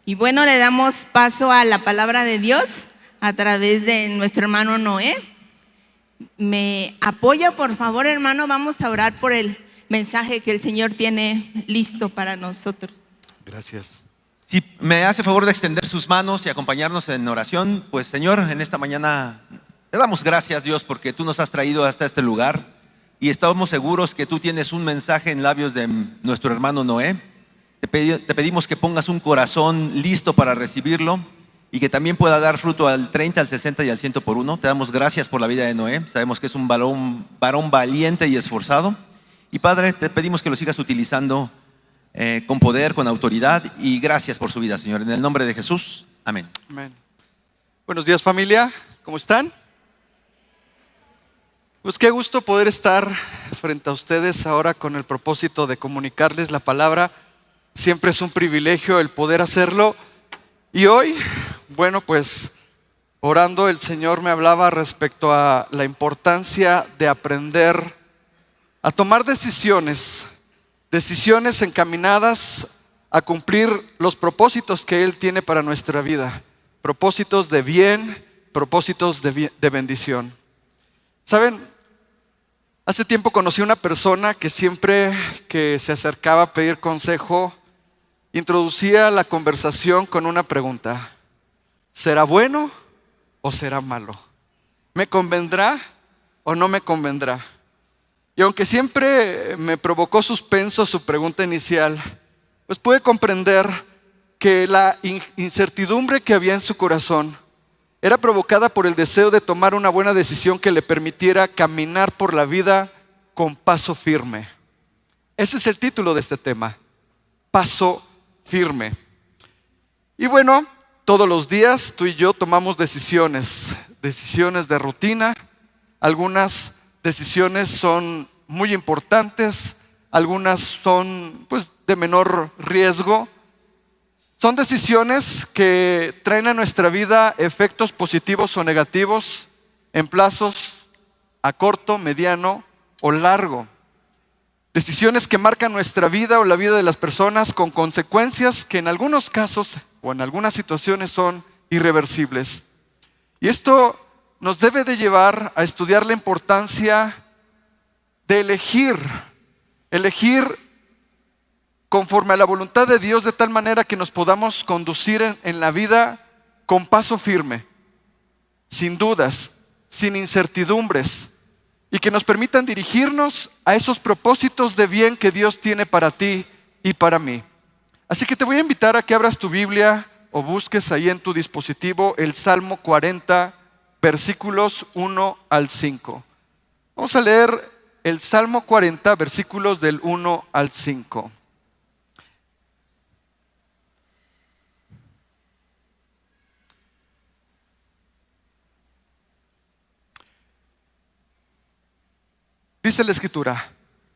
Y bueno, le damos paso a la palabra de Dios a través de nuestro hermano Noé. ¿Me apoya, por favor, hermano? Vamos a orar por el mensaje que el Señor tiene listo para nosotros. Gracias. Si me hace favor de extender sus manos y acompañarnos en oración, pues Señor, en esta mañana te damos gracias, Dios, porque tú nos has traído hasta este lugar y estamos seguros que tú tienes un mensaje en labios de nuestro hermano Noé. Te pedimos que pongas un corazón listo para recibirlo y que también pueda dar fruto al 30, al 60 y al 100 por uno. Te damos gracias por la vida de Noé. Sabemos que es un varón valiente y esforzado. Y Padre, te pedimos que lo sigas utilizando con poder, con autoridad, y gracias por su vida, Señor. En el nombre de Jesús, amén. Amén. Buenos días, familia. ¿Cómo están? Pues qué gusto poder estar frente a ustedes ahora con el propósito de comunicarles la palabra. Siempre es un privilegio el poder hacerlo. Y hoy, bueno, pues orando, el Señor me hablaba respecto a la importancia de aprender a tomar decisiones encaminadas a cumplir los propósitos que Él tiene para nuestra vida. Propósitos de bien, propósitos de bendición. ¿Saben? Hace tiempo conocí a una persona que siempre que se acercaba a pedir consejo, introducía la conversación con una pregunta: ¿será bueno o será malo? ¿Me convendrá o no me convendrá? Y aunque siempre me provocó suspenso su pregunta inicial, pues pude comprender que la incertidumbre que había en su corazón era provocada por el deseo de tomar una buena decisión que le permitiera caminar por la vida con paso firme. Ese es el título de este tema: paso firme. Y bueno, todos los días tú y yo tomamos decisiones de rutina. Algunas decisiones son muy importantes, algunas son pues de menor riesgo. Son decisiones que traen a nuestra vida efectos positivos o negativos en plazos a corto, mediano o largo. Decisiones que marcan nuestra vida o la vida de las personas con consecuencias que en algunos casos o en algunas situaciones son irreversibles. Y esto nos debe de llevar a estudiar la importancia de elegir conforme a la voluntad de Dios, de tal manera que nos podamos conducir en la vida con paso firme, sin dudas, sin incertidumbres, y que nos permitan dirigirnos a esos propósitos de bien que Dios tiene para ti y para mí. Así que te voy a invitar a que abras tu Biblia o busques ahí en tu dispositivo el Salmo 40, versículos 1 al 5. Vamos a leer el Salmo 40, versículos del 1 al 5. Dice la Escritura: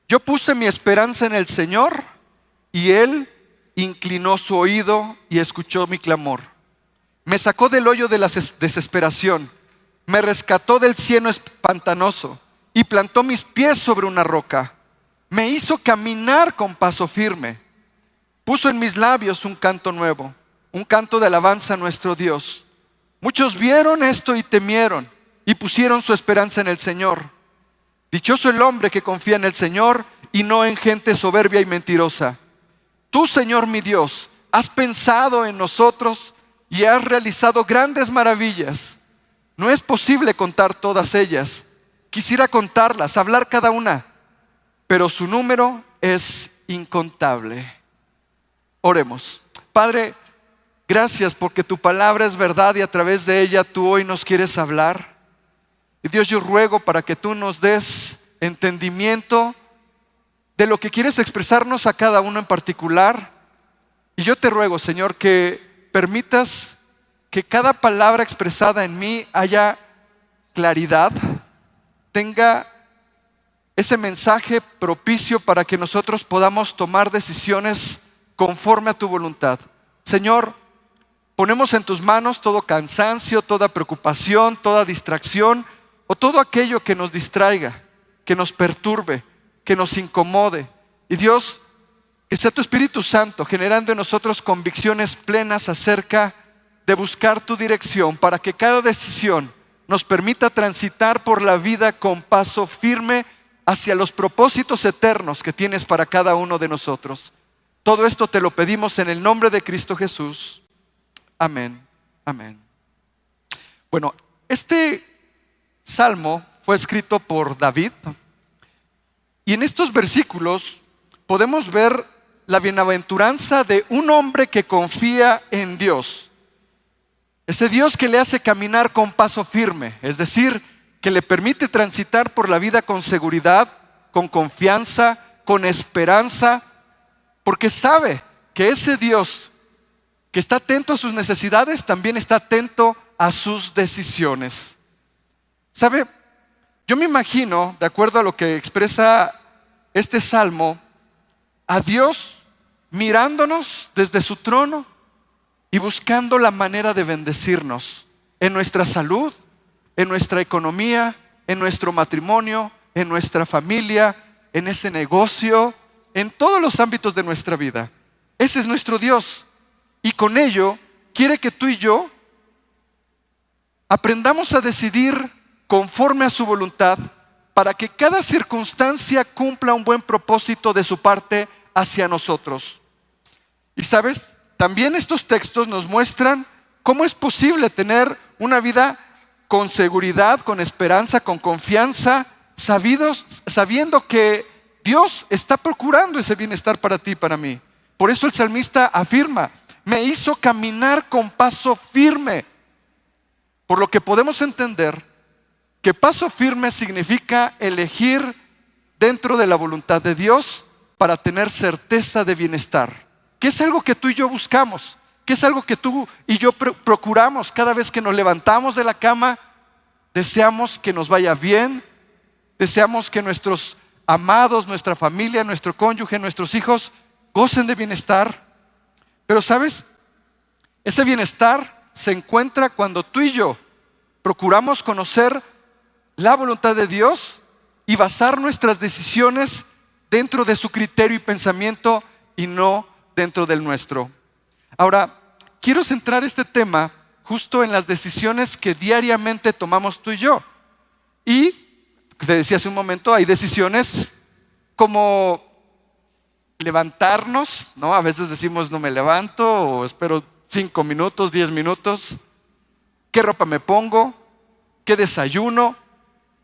yo puse mi esperanza en el Señor, y Él inclinó su oído y escuchó mi clamor. Me sacó del hoyo de la desesperación, me rescató del cieno pantanoso y plantó mis pies sobre una roca. Me hizo caminar con paso firme. Puso en mis labios un canto nuevo, un canto de alabanza a nuestro Dios. Muchos vieron esto y temieron y pusieron su esperanza en el Señor. Dichoso el hombre que confía en el Señor y no en gente soberbia y mentirosa. Tú, Señor mi Dios, has pensado en nosotros y has realizado grandes maravillas. No es posible contar todas ellas. Quisiera contarlas, hablar cada una, pero su número es incontable. Oremos. Padre, gracias porque tu palabra es verdad y a través de ella tú hoy nos quieres hablar. Y Dios, yo ruego para que tú nos des entendimiento de lo que quieres expresarnos a cada uno en particular. Y yo te ruego, Señor, que permitas que cada palabra expresada en mí haya claridad, tenga ese mensaje propicio para que nosotros podamos tomar decisiones conforme a tu voluntad. Señor, ponemos en tus manos todo cansancio, toda preocupación, toda distracción o todo aquello que nos distraiga, que nos perturbe, que nos incomode. Y Dios, Que sea tu Espíritu Santo generando en nosotros convicciones plenas acerca de buscar tu dirección, para que cada decisión nos permita transitar por la vida con paso firme hacia los propósitos eternos que tienes para cada uno de nosotros. Todo esto te lo pedimos en el nombre de Cristo Jesús. Amén. Amén. Bueno, este salmo fue escrito por David, y en estos versículos podemos ver la bienaventuranza de un hombre que confía en Dios. Ese Dios que le hace caminar con paso firme, es decir, que le permite transitar por la vida con seguridad, con confianza, con esperanza, porque sabe que ese Dios que está atento a sus necesidades también está atento a sus decisiones. ¿Sabe? Yo me imagino, de acuerdo a lo que expresa este salmo, a Dios mirándonos desde su trono y buscando la manera de bendecirnos en nuestra salud, en nuestra economía, en nuestro matrimonio, en nuestra familia, en ese negocio, en todos los ámbitos de nuestra vida. Ese es nuestro Dios, y con ello quiere que tú y yo aprendamos a decidir conforme a su voluntad, para que cada circunstancia cumpla un buen propósito de su parte hacia nosotros. Y sabes, también estos textos nos muestran cómo es posible tener una vida con seguridad, con esperanza, con confianza, sabiendo que Dios está procurando ese bienestar para ti y para mí. Por eso el salmista afirma: me hizo caminar con paso firme. Por lo que podemos entender que paso firme significa elegir dentro de la voluntad de Dios para tener certeza de bienestar, que es algo que tú y yo buscamos, que es algo que tú y yo procuramos cada vez que nos levantamos de la cama. Deseamos que nos vaya bien, deseamos que nuestros amados, nuestra familia, nuestro cónyuge, nuestros hijos gocen de bienestar. Pero ¿sabes? Ese bienestar se encuentra cuando tú y yo procuramos conocer la voluntad de Dios y basar nuestras decisiones dentro de su criterio y pensamiento y no dentro del nuestro. Ahora, quiero centrar este tema justo en las decisiones que diariamente tomamos tú y yo. Y te decía hace un momento, hay decisiones como levantarnos, ¿no? A veces decimos no me levanto, o espero 5 minutos, 10 minutos. ¿Qué ropa me pongo? ¿Qué desayuno?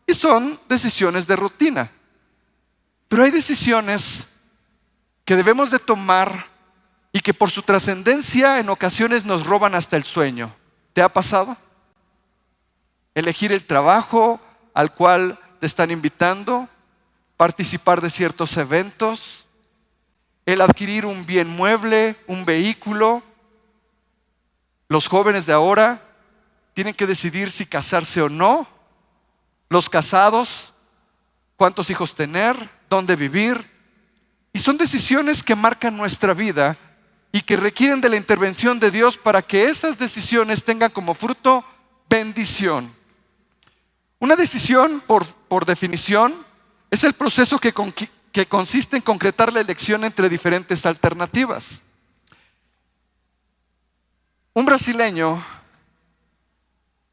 Y son decisiones de rutina. Pero hay decisiones que debemos de tomar y que por su trascendencia en ocasiones nos roban hasta el sueño. ¿Te ha pasado? Elegir el trabajo al cual te están invitando, participar de ciertos eventos, el adquirir un bien mueble, un vehículo. Los jóvenes de ahora tienen que decidir si casarse o no. Los casados, cuántos hijos tener, dónde vivir. Y son decisiones que marcan nuestra vida y que requieren de la intervención de Dios para que esas decisiones tengan como fruto bendición. Una decisión, por definición, es el proceso que consiste en concretar la elección entre diferentes alternativas. Un brasileño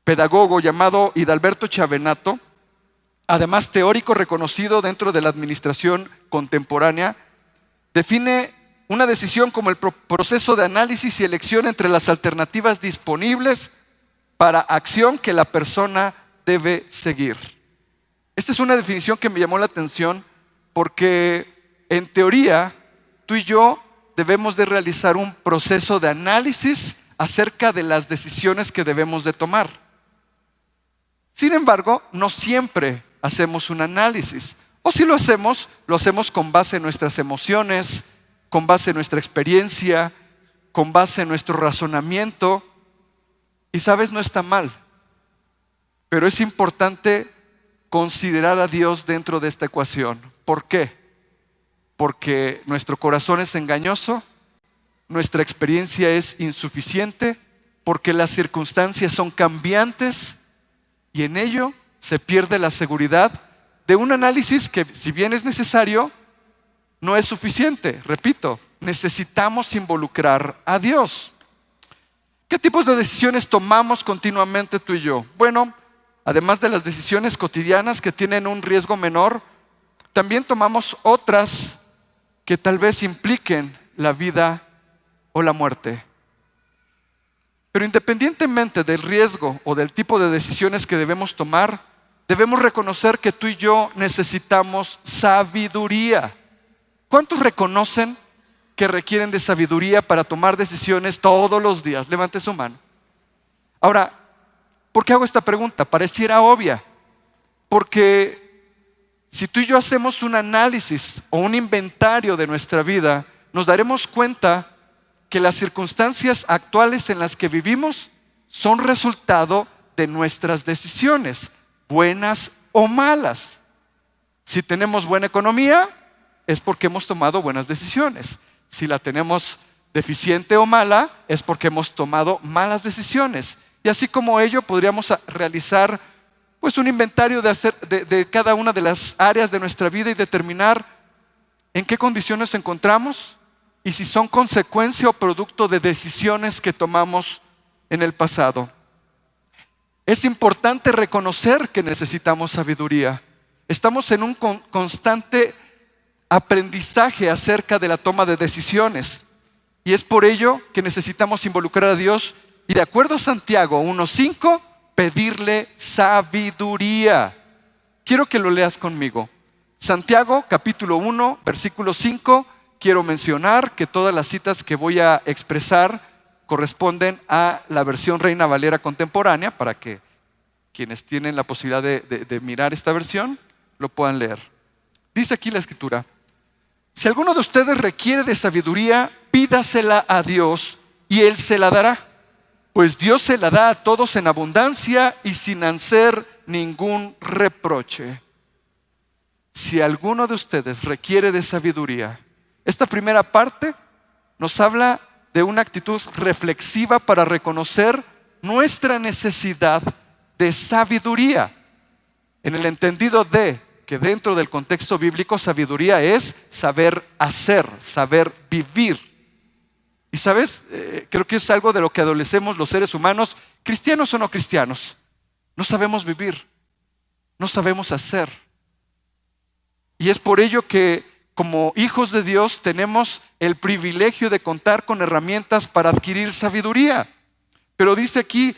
pedagogo llamado Hidalberto Chavenato, además teórico reconocido dentro de la administración contemporánea, define una decisión como el proceso de análisis y elección entre las alternativas disponibles para acción que la persona debe seguir. Esta es una definición que me llamó la atención porque en teoría tú y yo debemos de realizar un proceso de análisis acerca de las decisiones que debemos de tomar. Sin embargo, no siempre hacemos un análisis, o si lo hacemos con base en nuestras emociones, con base en nuestra experiencia, con base en nuestro razonamiento. Y sabes, no está mal, pero es importante considerar a Dios dentro de esta ecuación. ¿Por qué? Porque nuestro corazón es engañoso, nuestra experiencia es insuficiente, porque las circunstancias son cambiantes y en ello se pierde la seguridad de un análisis que, si bien es necesario, no es suficiente. Repito, necesitamos involucrar a Dios. ¿Qué tipos de decisiones tomamos continuamente tú y yo? Bueno, además de las decisiones cotidianas que tienen un riesgo menor, también tomamos otras que tal vez impliquen la vida o la muerte. Pero independientemente del riesgo o del tipo de decisiones que debemos tomar, debemos reconocer que tú y yo necesitamos sabiduría. ¿Cuántos reconocen que requieren de sabiduría para tomar decisiones todos los días? Levante su mano. Ahora, ¿por qué hago esta pregunta? Pareciera obvia, porque si tú y yo hacemos un análisis o un inventario de nuestra vida, nos daremos cuenta que las circunstancias actuales en las que vivimos son resultado de nuestras decisiones, buenas o malas. Si tenemos buena economía, es porque hemos tomado buenas decisiones. Si la tenemos deficiente o mala, es porque hemos tomado malas decisiones. Y así como ello, podríamos realizar pues un inventario de cada una de las áreas de nuestra vida y determinar en qué condiciones nos encontramos y si son consecuencia o producto de decisiones que tomamos en el pasado. Es importante reconocer que necesitamos sabiduría. Estamos en un constante aprendizaje acerca de la toma de decisiones. Y es por ello que necesitamos involucrar a Dios y, de acuerdo a Santiago 1:5, pedirle sabiduría. Quiero que lo leas conmigo. Santiago capítulo 1, versículo 5. Quiero mencionar que todas las citas que voy a expresar corresponden a la versión Reina Valera contemporánea, para que quienes tienen la posibilidad de mirar esta versión lo puedan leer. Dice aquí la escritura: si alguno de ustedes requiere de sabiduría, pídasela a Dios y Él se la dará, pues Dios se la da a todos en abundancia y sin hacer ningún reproche. Si alguno de ustedes requiere de sabiduría, esta primera parte nos habla de una actitud reflexiva para reconocer nuestra necesidad de sabiduría, en el entendido de que dentro del contexto bíblico sabiduría es saber hacer, saber vivir. Y sabes, creo que es algo de lo que adolecemos los seres humanos, cristianos o no cristianos. No sabemos vivir, no sabemos hacer. Y es por ello que como hijos de Dios tenemos el privilegio de contar con herramientas para adquirir sabiduría. Pero dice aquí,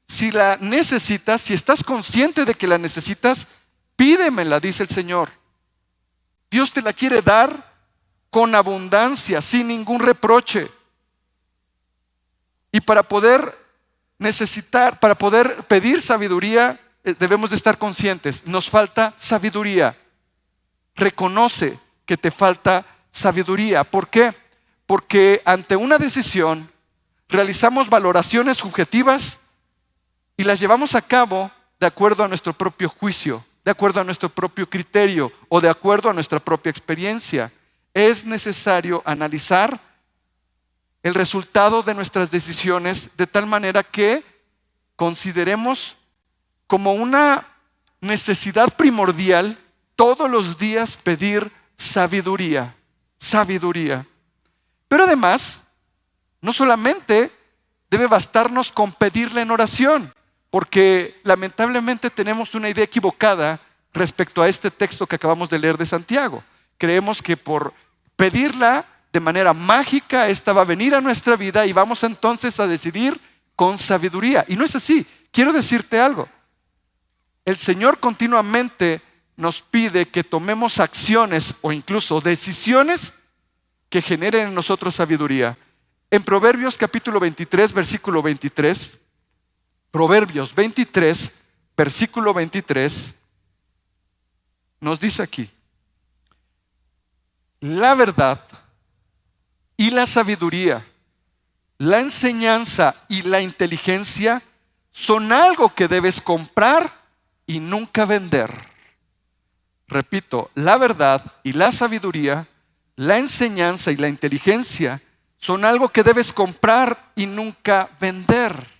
si la necesitas, si estás consciente de que la necesitas, pídemela, dice el Señor. Dios te la quiere dar con abundancia, sin ningún reproche. Y para poder pedir sabiduría, debemos de estar conscientes. Nos falta sabiduría. Reconoce que te falta sabiduría. ¿Por qué? Porque ante una decisión realizamos valoraciones subjetivas y las llevamos a cabo de acuerdo a nuestro propio juicio, de acuerdo a nuestro propio criterio o de acuerdo a nuestra propia experiencia. Es necesario analizar el resultado de nuestras decisiones de tal manera que consideremos como una necesidad primordial todos los días pedir sabiduría. Pero además, no solamente debe bastarnos con pedirla en oración, porque lamentablemente tenemos una idea equivocada respecto a este texto que acabamos de leer de Santiago. Creemos que por pedirla de manera mágica, esta va a venir a nuestra vida y vamos entonces a decidir con sabiduría. Y no es así. Quiero decirte algo. El Señor continuamente nos pide que tomemos acciones o incluso decisiones que generen en nosotros sabiduría. En Proverbios capítulo 23, versículo 23, Proverbios 23, versículo 23, nos dice aquí: la verdad y la sabiduría, la enseñanza y la inteligencia son algo que debes comprar y nunca vender. Repito, la verdad y la sabiduría, la enseñanza y la inteligencia son algo que debes comprar y nunca vender.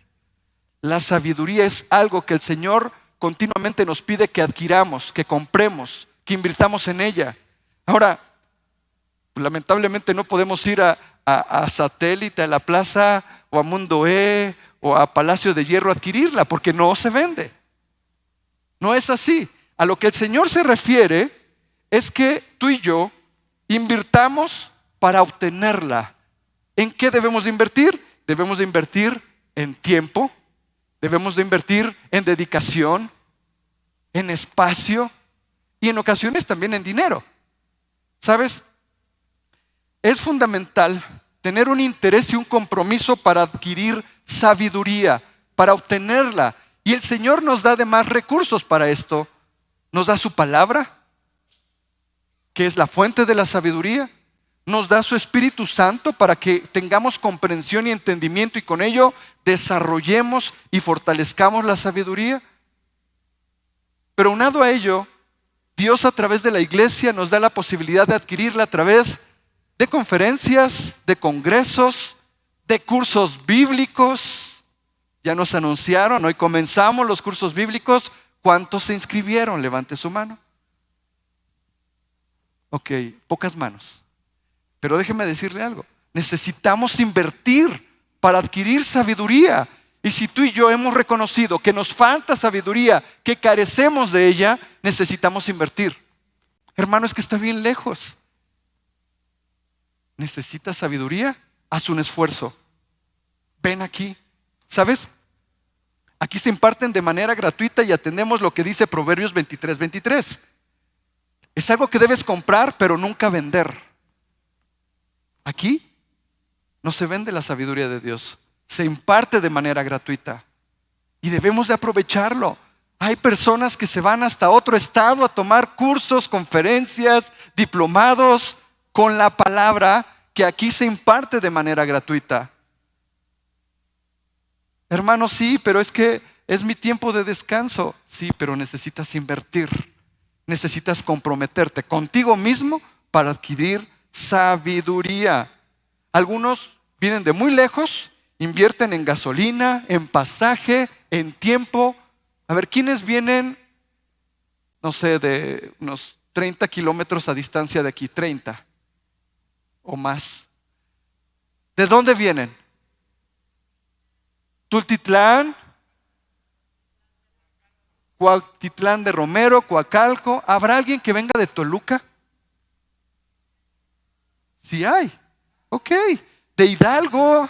La sabiduría es algo que el Señor continuamente nos pide que adquiramos, que compremos, que invirtamos en ella. Ahora, Lamentablemente no podemos ir a Satélite, a la Plaza o a Mundo E o a Palacio de Hierro a adquirirla porque no se vende. No es así. A lo que el Señor se refiere es que tú y yo invirtamos para obtenerla. ¿En qué debemos de invertir? Debemos de invertir en tiempo, debemos de invertir en dedicación, en espacio y en ocasiones también en dinero. ¿Sabes? Es fundamental tener un interés y un compromiso para adquirir sabiduría, para obtenerla. Y el Señor nos da además recursos para esto. Nos da su palabra, que es la fuente de la sabiduría. Nos da su Espíritu Santo para que tengamos comprensión y entendimiento y con ello desarrollemos y fortalezcamos la sabiduría. Pero aunado a ello, Dios a través de la iglesia nos da la posibilidad de adquirirla a través de conferencias, de congresos, de cursos bíblicos. Ya nos anunciaron, hoy comenzamos los cursos bíblicos. ¿Cuántos se inscribieron? Levante su mano. Ok, pocas manos. Pero déjeme decirle algo. Necesitamos invertir para adquirir sabiduría. Y si tú y yo hemos reconocido que nos falta sabiduría, que carecemos de ella, necesitamos invertir. Hermano, es que está bien lejos. ¿Necesitas sabiduría? Haz un esfuerzo. Ven aquí. ¿Sabes? Aquí se imparten de manera gratuita y atendemos lo que dice Proverbios 23:23. Es algo que debes comprar, pero nunca vender. Aquí no se vende la sabiduría de Dios. Se imparte de manera gratuita. Y debemos de aprovecharlo. Hay personas que se van hasta otro estado a tomar cursos, conferencias, diplomados con la palabra que aquí se imparte de manera gratuita. Hermano, sí, pero es que es mi tiempo de descanso. Sí, pero necesitas invertir. Necesitas comprometerte contigo mismo para adquirir sabiduría. Algunos vienen de muy lejos, invierten en gasolina, en pasaje, en tiempo. A ver, ¿quiénes vienen, no sé, de unos 30 kilómetros a distancia de aquí? 30 o más. ¿De dónde vienen? Tultitlán, Cuautitlán de Romero, Coacalco. ¿Habrá alguien que venga de Toluca? Sí hay. Ok. De Hidalgo.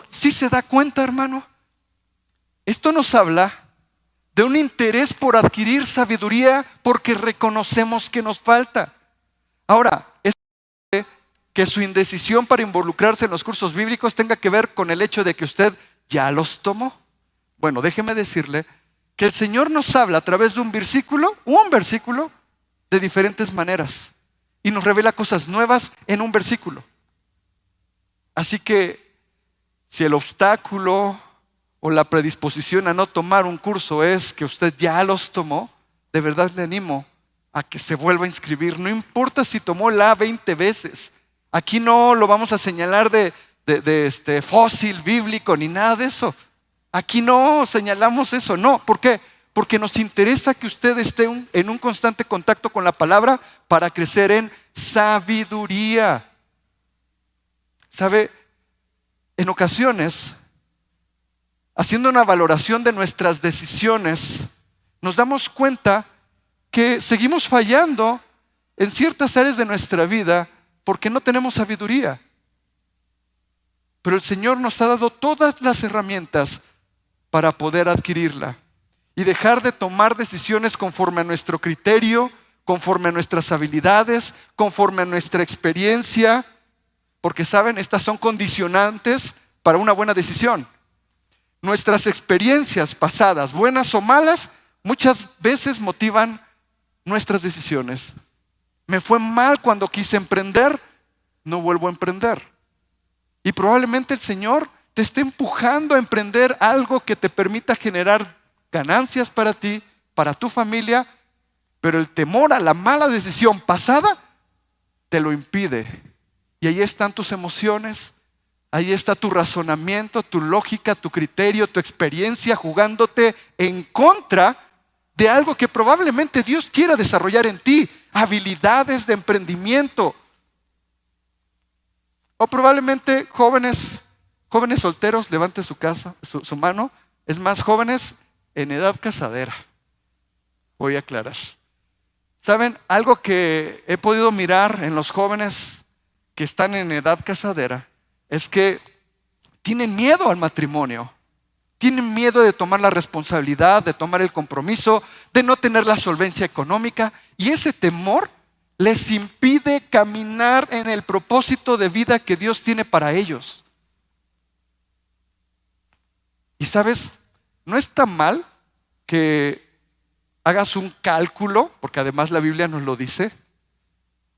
¿Sí se da cuenta, hermano? Esto nos habla de un interés por adquirir sabiduría porque reconocemos que nos falta. Ahora, es que su indecisión para involucrarse en los cursos bíblicos tenga que ver con el hecho de que usted ya los tomó. Bueno, déjeme decirle que el Señor nos habla a través de un versículo, de diferentes maneras. Y nos revela cosas nuevas en un versículo. Así que, si el obstáculo o la predisposición a no tomar un curso es que usted ya los tomó, de verdad le animo a que se vuelva a inscribir. No importa si tomó la 20 veces. Aquí no lo vamos a señalar de fósil bíblico ni nada de eso. Aquí no señalamos eso, no. ¿Por qué? Porque nos interesa que usted esté en un constante contacto con la palabra para crecer en sabiduría. ¿Sabe? En ocasiones, haciendo una valoración de nuestras decisiones, nos damos cuenta que seguimos fallando en ciertas áreas de nuestra vida porque no tenemos sabiduría. Pero el Señor nos ha dado todas las herramientas para poder adquirirla y dejar de tomar decisiones conforme a nuestro criterio, conforme a nuestras habilidades, conforme a nuestra experiencia, porque saben, estas son condicionantes para una buena decisión. Nuestras experiencias pasadas, buenas o malas, muchas veces motivan nuestras decisiones. Me fue mal cuando quise emprender, no vuelvo a emprender. Y probablemente el Señor te esté empujando a emprender algo que te permita generar ganancias para ti, para tu familia, pero el temor a la mala decisión pasada te lo impide. Y ahí están tus emociones, ahí está tu razonamiento, tu lógica, tu criterio, tu experiencia jugándote en contra de algo que probablemente Dios quiera desarrollar en ti, habilidades de emprendimiento. O probablemente jóvenes solteros, levante su mano. Es más, jóvenes en edad casadera. Voy a aclarar. ¿Saben? Algo que he podido mirar en los jóvenes que están en edad casadera es que tienen miedo al matrimonio. Tienen miedo de tomar la responsabilidad, de tomar el compromiso, de no tener la solvencia económica. Y ese temor les impide caminar en el propósito de vida que Dios tiene para ellos. Y sabes, no está mal que hagas un cálculo, porque además la Biblia nos lo dice,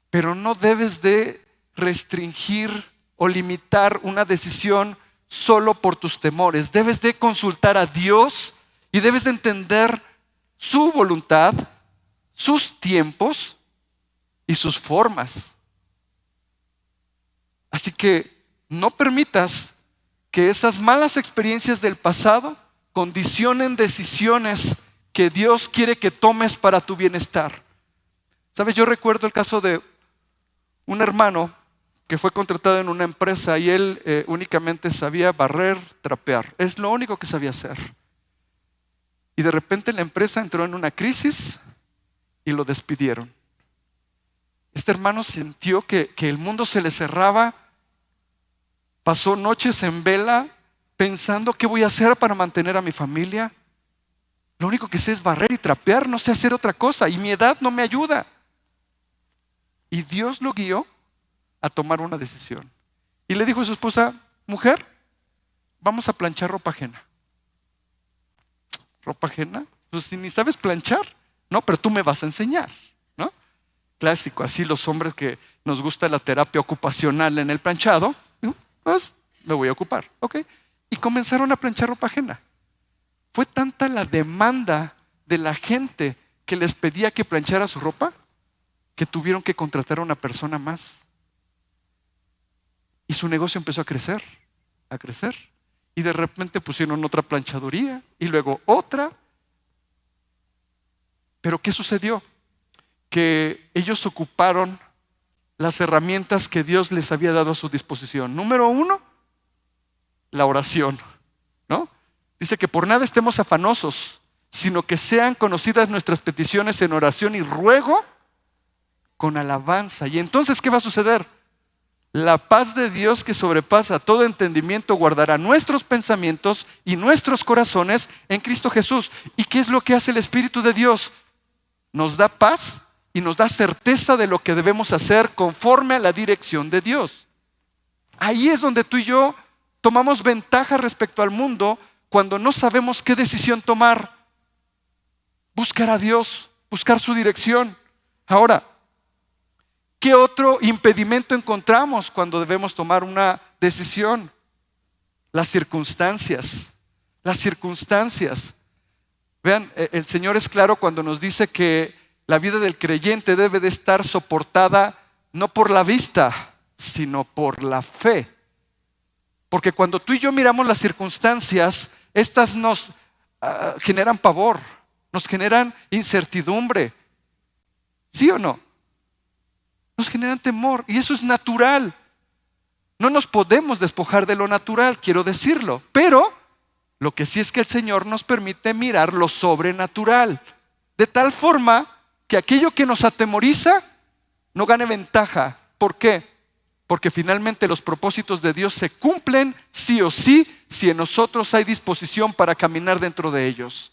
pero no debes de restringir o limitar una decisión solo por tus temores. Debes de consultar a Dios y debes de entender su voluntad, sus tiempos y sus formas. Así que no permitas que esas malas experiencias del pasado condicionen decisiones que Dios quiere que tomes para tu bienestar. Sabes, yo recuerdo el caso de un hermano que fue contratado en una empresa y él únicamente sabía barrer, trapear. Es lo único que sabía hacer. Y de repente la empresa entró en una crisis y lo despidieron. Este hermano sintió que el mundo se le cerraba. Pasó noches en vela pensando qué voy a hacer para mantener a mi familia. Lo único que sé es barrer y trapear, no sé hacer otra cosa y mi edad no me ayuda. Y Dios lo guió a tomar una decisión. Y le dijo a su esposa: mujer, vamos a planchar ropa ajena. ¿Ropa ajena? Pues si ni sabes planchar. No, pero tú me vas a enseñar, ¿no? Clásico, así los hombres que nos gusta la terapia ocupacional en el planchado, ¿no? Pues me voy a ocupar, ¿ok? Y comenzaron a planchar ropa ajena. Fue tanta la demanda de la gente que les pedía que planchara su ropa que tuvieron que contratar a una persona más. Y su negocio empezó a crecer, a crecer. Y de repente pusieron otra planchaduría y luego otra. Pero ¿qué sucedió? Que ellos ocuparon las herramientas que Dios les había dado a su disposición. Número 1, la oración, ¿no? Dice que por nada estemos afanosos, sino que sean conocidas nuestras peticiones en oración y ruego con alabanza. Y entonces, ¿qué va a suceder? La paz de Dios que sobrepasa todo entendimiento guardará nuestros pensamientos y nuestros corazones en Cristo Jesús. ¿Y qué es lo que hace el Espíritu de Dios? Nos da paz y nos da certeza de lo que debemos hacer conforme a la dirección de Dios. Ahí es donde tú y yo tomamos ventaja respecto al mundo cuando no sabemos qué decisión tomar. Buscar a Dios, buscar su dirección. Ahora, ¿qué otro impedimento encontramos cuando debemos tomar una decisión? Las circunstancias. Las circunstancias. Vean, el Señor es claro cuando nos dice que la vida del creyente debe de estar soportada no por la vista, sino por la fe. Porque cuando tú y yo miramos las circunstancias, estas nos generan pavor, nos generan incertidumbre. ¿Sí o no? Nos generan temor y eso es natural. No nos podemos despojar de lo natural, quiero decirlo. Pero lo que sí es que el Señor nos permite mirar lo sobrenatural. De tal forma que aquello que nos atemoriza no gane ventaja. ¿Por qué? Porque finalmente los propósitos de Dios se cumplen sí o sí si en nosotros hay disposición para caminar dentro de ellos.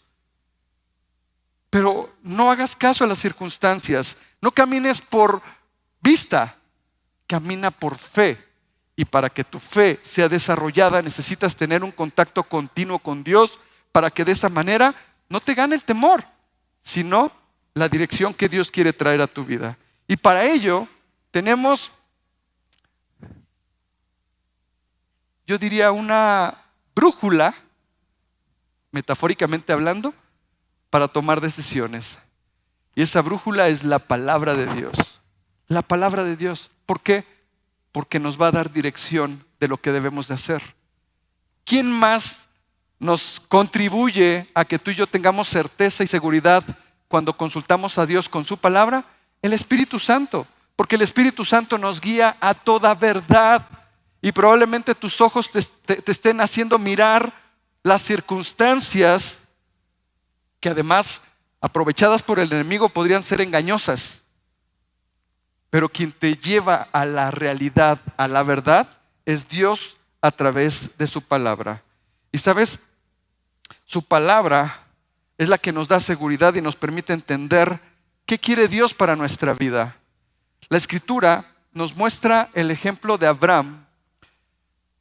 Pero no hagas caso a las circunstancias. No camines por vista, camina por fe. Y para que tu fe sea desarrollada necesitas tener un contacto continuo con Dios para que de esa manera no te gane el temor, sino la dirección que Dios quiere traer a tu vida. Y para ello tenemos, yo diría, una brújula, metafóricamente hablando, para tomar decisiones. Y esa brújula es la palabra de Dios. La palabra de Dios. ¿Por qué? Porque nos va a dar dirección de lo que debemos de hacer. ¿Quién más nos contribuye a que tú y yo tengamos certeza y seguridad cuando consultamos a Dios con su palabra? El Espíritu Santo. Porque el Espíritu Santo nos guía a toda verdad. Y probablemente tus ojos te estén haciendo mirar las circunstancias que además, aprovechadas por el enemigo, podrían ser engañosas. Pero quien te lleva a la realidad, a la verdad, es Dios a través de su palabra. Y sabes, su palabra es la que nos da seguridad y nos permite entender qué quiere Dios para nuestra vida. La Escritura nos muestra el ejemplo de Abraham,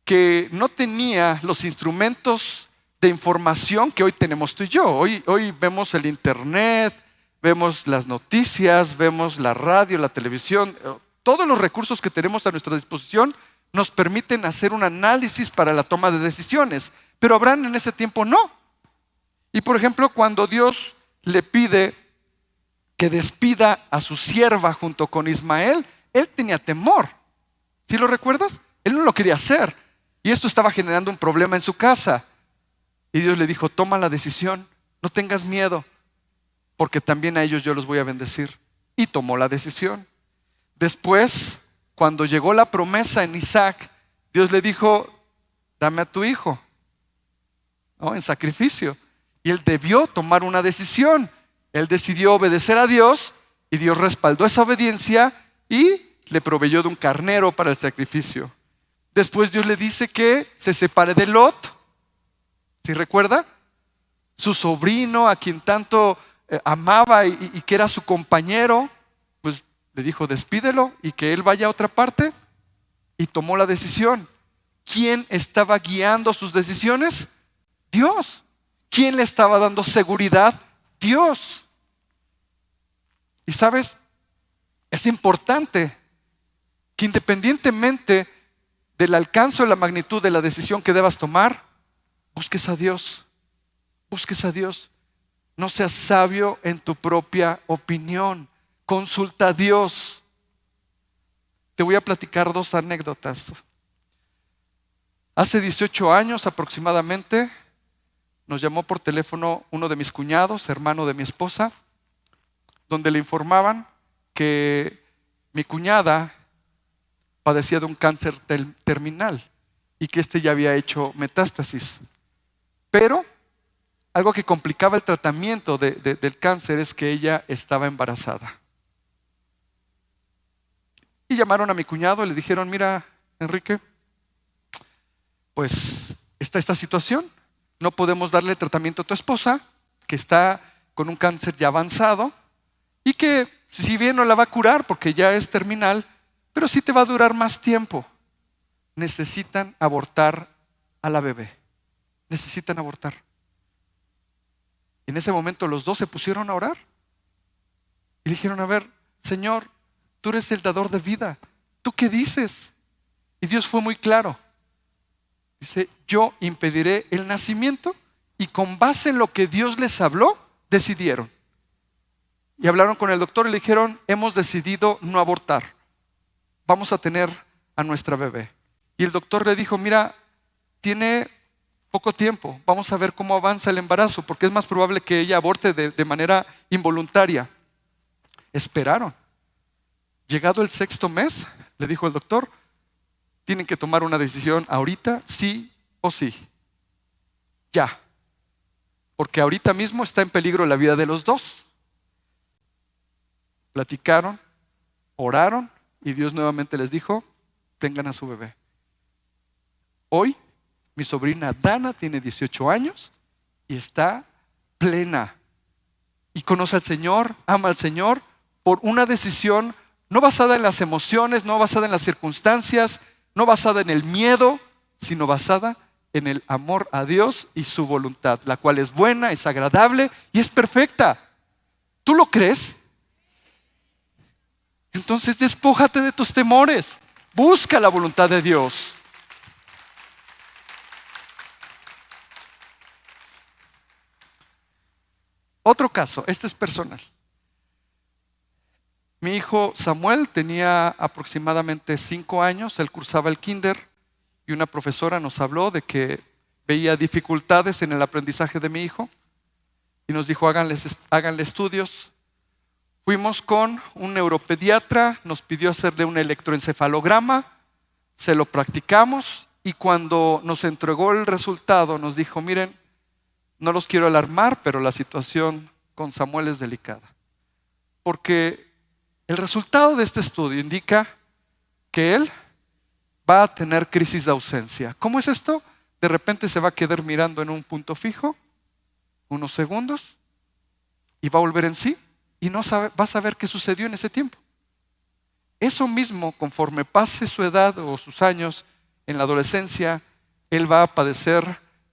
que no tenía los instrumentos de información que hoy tenemos tú y yo. Hoy vemos el internet, vemos las noticias, vemos la radio, la televisión. Todos los recursos que tenemos a nuestra disposición nos permiten hacer un análisis para la toma de decisiones. Pero Abraham en ese tiempo no. Y por ejemplo, cuando Dios le pide que despida a su sierva junto con Ismael, él tenía temor. ¿Sí lo recuerdas? Él no lo quería hacer. Y esto estaba generando un problema en su casa. Y Dios le dijo, toma la decisión, no tengas miedo, porque también a ellos yo los voy a bendecir. Y tomó la decisión. Después, cuando llegó la promesa en Isaac, Dios le dijo, dame a tu hijo, ¿no? En sacrificio. Y él debió tomar una decisión. Él decidió obedecer a Dios y Dios respaldó esa obediencia y le proveyó de un carnero para el sacrificio. Después Dios le dice que se separe de Lot. ¿Sí recuerda? Su sobrino, a quien tanto amaba y que era su compañero, pues le dijo despídelo y que él vaya a otra parte, y tomó la decisión. ¿Quién estaba guiando sus decisiones? Dios. ¿Quién le estaba dando seguridad? Dios. Y sabes, es importante que independientemente del alcance o la magnitud de la decisión que debas tomar, busques a Dios. Busques a Dios. No seas sabio en tu propia opinión. Consulta a Dios. Te voy a platicar 2 anécdotas. Hace 18 años aproximadamente, nos llamó por teléfono uno de mis cuñados, hermano de mi esposa, donde le informaban que mi cuñada padecía de un cáncer terminal y que ya había hecho metástasis. Pero algo que complicaba el tratamiento del cáncer es que ella estaba embarazada. Y llamaron a mi cuñado y le dijeron, mira, Enrique, pues está esta situación. No podemos darle tratamiento a tu esposa, que está con un cáncer ya avanzado y que si bien no la va a curar porque ya es terminal, pero sí te va a durar más tiempo. Necesitan abortar a la bebé. Necesitan abortar. En ese momento los 2 se pusieron a orar y dijeron, a ver, Señor, tú eres el dador de vida. ¿Tú qué dices? Y Dios fue muy claro. Dice, yo impediré el nacimiento, y con base en lo que Dios les habló, decidieron. Y hablaron con el doctor y le dijeron, hemos decidido no abortar. Vamos a tener a nuestra bebé. Y el doctor le dijo, mira, tiene poco tiempo, vamos a ver cómo avanza el embarazo, porque es más probable que ella aborte de manera involuntaria. Esperaron. Llegado el 6º mes, le dijo el doctor, tienen que tomar una decisión ahorita, sí o sí. Ya. Porque ahorita mismo está en peligro la vida de los 2. Platicaron, oraron y Dios nuevamente les dijo, tengan a su bebé. Hoy mi sobrina Dana tiene 18 años y está plena. Y conoce al Señor, ama al Señor por una decisión no basada en las emociones, no basada en las circunstancias, no basada en el miedo, sino basada en el amor a Dios y su voluntad, la cual es buena, es agradable y es perfecta. ¿Tú lo crees? Entonces despójate de tus temores. Busca la voluntad de Dios. Otro caso, este es personal. Mi hijo Samuel tenía aproximadamente 5 años, él cursaba el kinder y una profesora nos habló de que veía dificultades en el aprendizaje de mi hijo y nos dijo háganle estudios. Fuimos con un neuropediatra, nos pidió hacerle un electroencefalograma, se lo practicamos y cuando nos entregó el resultado nos dijo, miren, no los quiero alarmar, pero la situación con Samuel es delicada. Porque el resultado de este estudio indica que él va a tener crisis de ausencia. ¿Cómo es esto? De repente se va a quedar mirando en un punto fijo, unos segundos, y va a volver en sí y no sabe, va a saber qué sucedió en ese tiempo. Eso mismo, conforme pase su edad o sus años en la adolescencia, él va a padecer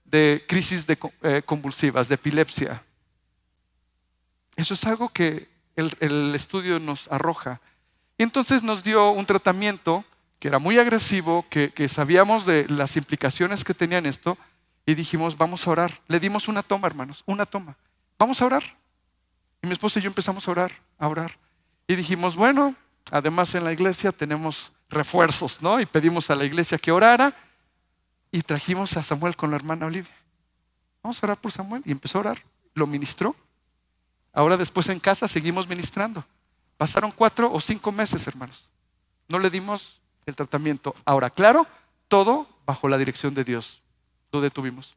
de crisis convulsivas, de epilepsia. Eso es algo que el estudio nos arroja. Y entonces nos dio un tratamiento que era muy agresivo, que sabíamos de las implicaciones que tenían esto, y dijimos, vamos a orar. Le dimos una toma, hermanos, una toma. Vamos a orar. Y mi esposa y yo empezamos a orar. Y dijimos, bueno, además en la iglesia tenemos refuerzos, ¿no? Y pedimos a la iglesia que orara, y trajimos a Samuel con la hermana Olivia. Vamos a orar por Samuel. Y empezó a orar, lo ministró. Ahora después en casa seguimos ministrando. Pasaron 4 o 5 meses, hermanos. No le dimos el tratamiento. Ahora, claro, todo bajo la dirección de Dios. Lo detuvimos.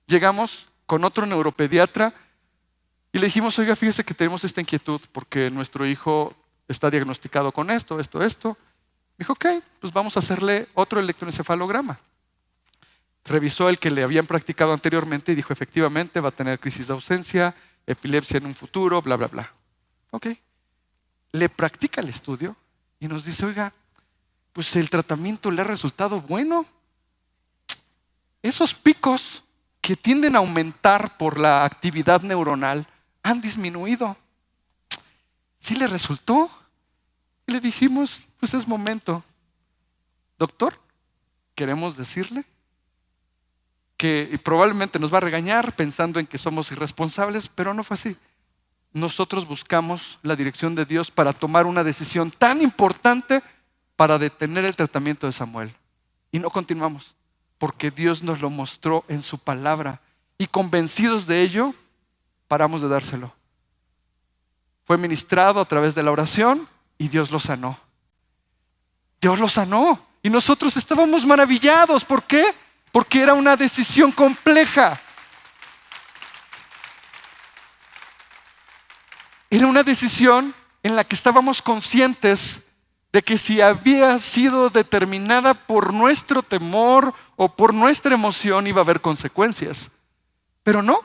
Llegamos con otro neuropediatra y le dijimos, oiga, fíjese que tenemos esta inquietud porque nuestro hijo está diagnosticado con esto. Dijo, ok, pues vamos a hacerle otro electroencefalograma. Revisó el que le habían practicado anteriormente y dijo, efectivamente va a tener crisis de ausencia, epilepsia en un futuro, bla, bla, bla. Ok. Le practica el estudio y nos dice, oiga, pues el tratamiento le ha resultado bueno. Esos picos que tienden a aumentar por la actividad neuronal han disminuido. ¿Sí le resultó? Y le dijimos, pues es momento. Doctor, queremos decirle que probablemente nos va a regañar pensando en que somos irresponsables, pero no fue así. Nosotros buscamos la dirección de Dios para tomar una decisión tan importante para detener el tratamiento de Samuel. Y no continuamos, porque Dios nos lo mostró en su palabra. Y convencidos de ello, paramos de dárselo. Fue ministrado a través de la oración y Dios lo sanó. Dios lo sanó. Y nosotros estábamos maravillados. ¿Por qué? Porque era una decisión compleja. Era una decisión en la que estábamos conscientes de que si había sido determinada por nuestro temor o por nuestra emoción iba a haber consecuencias. Pero no,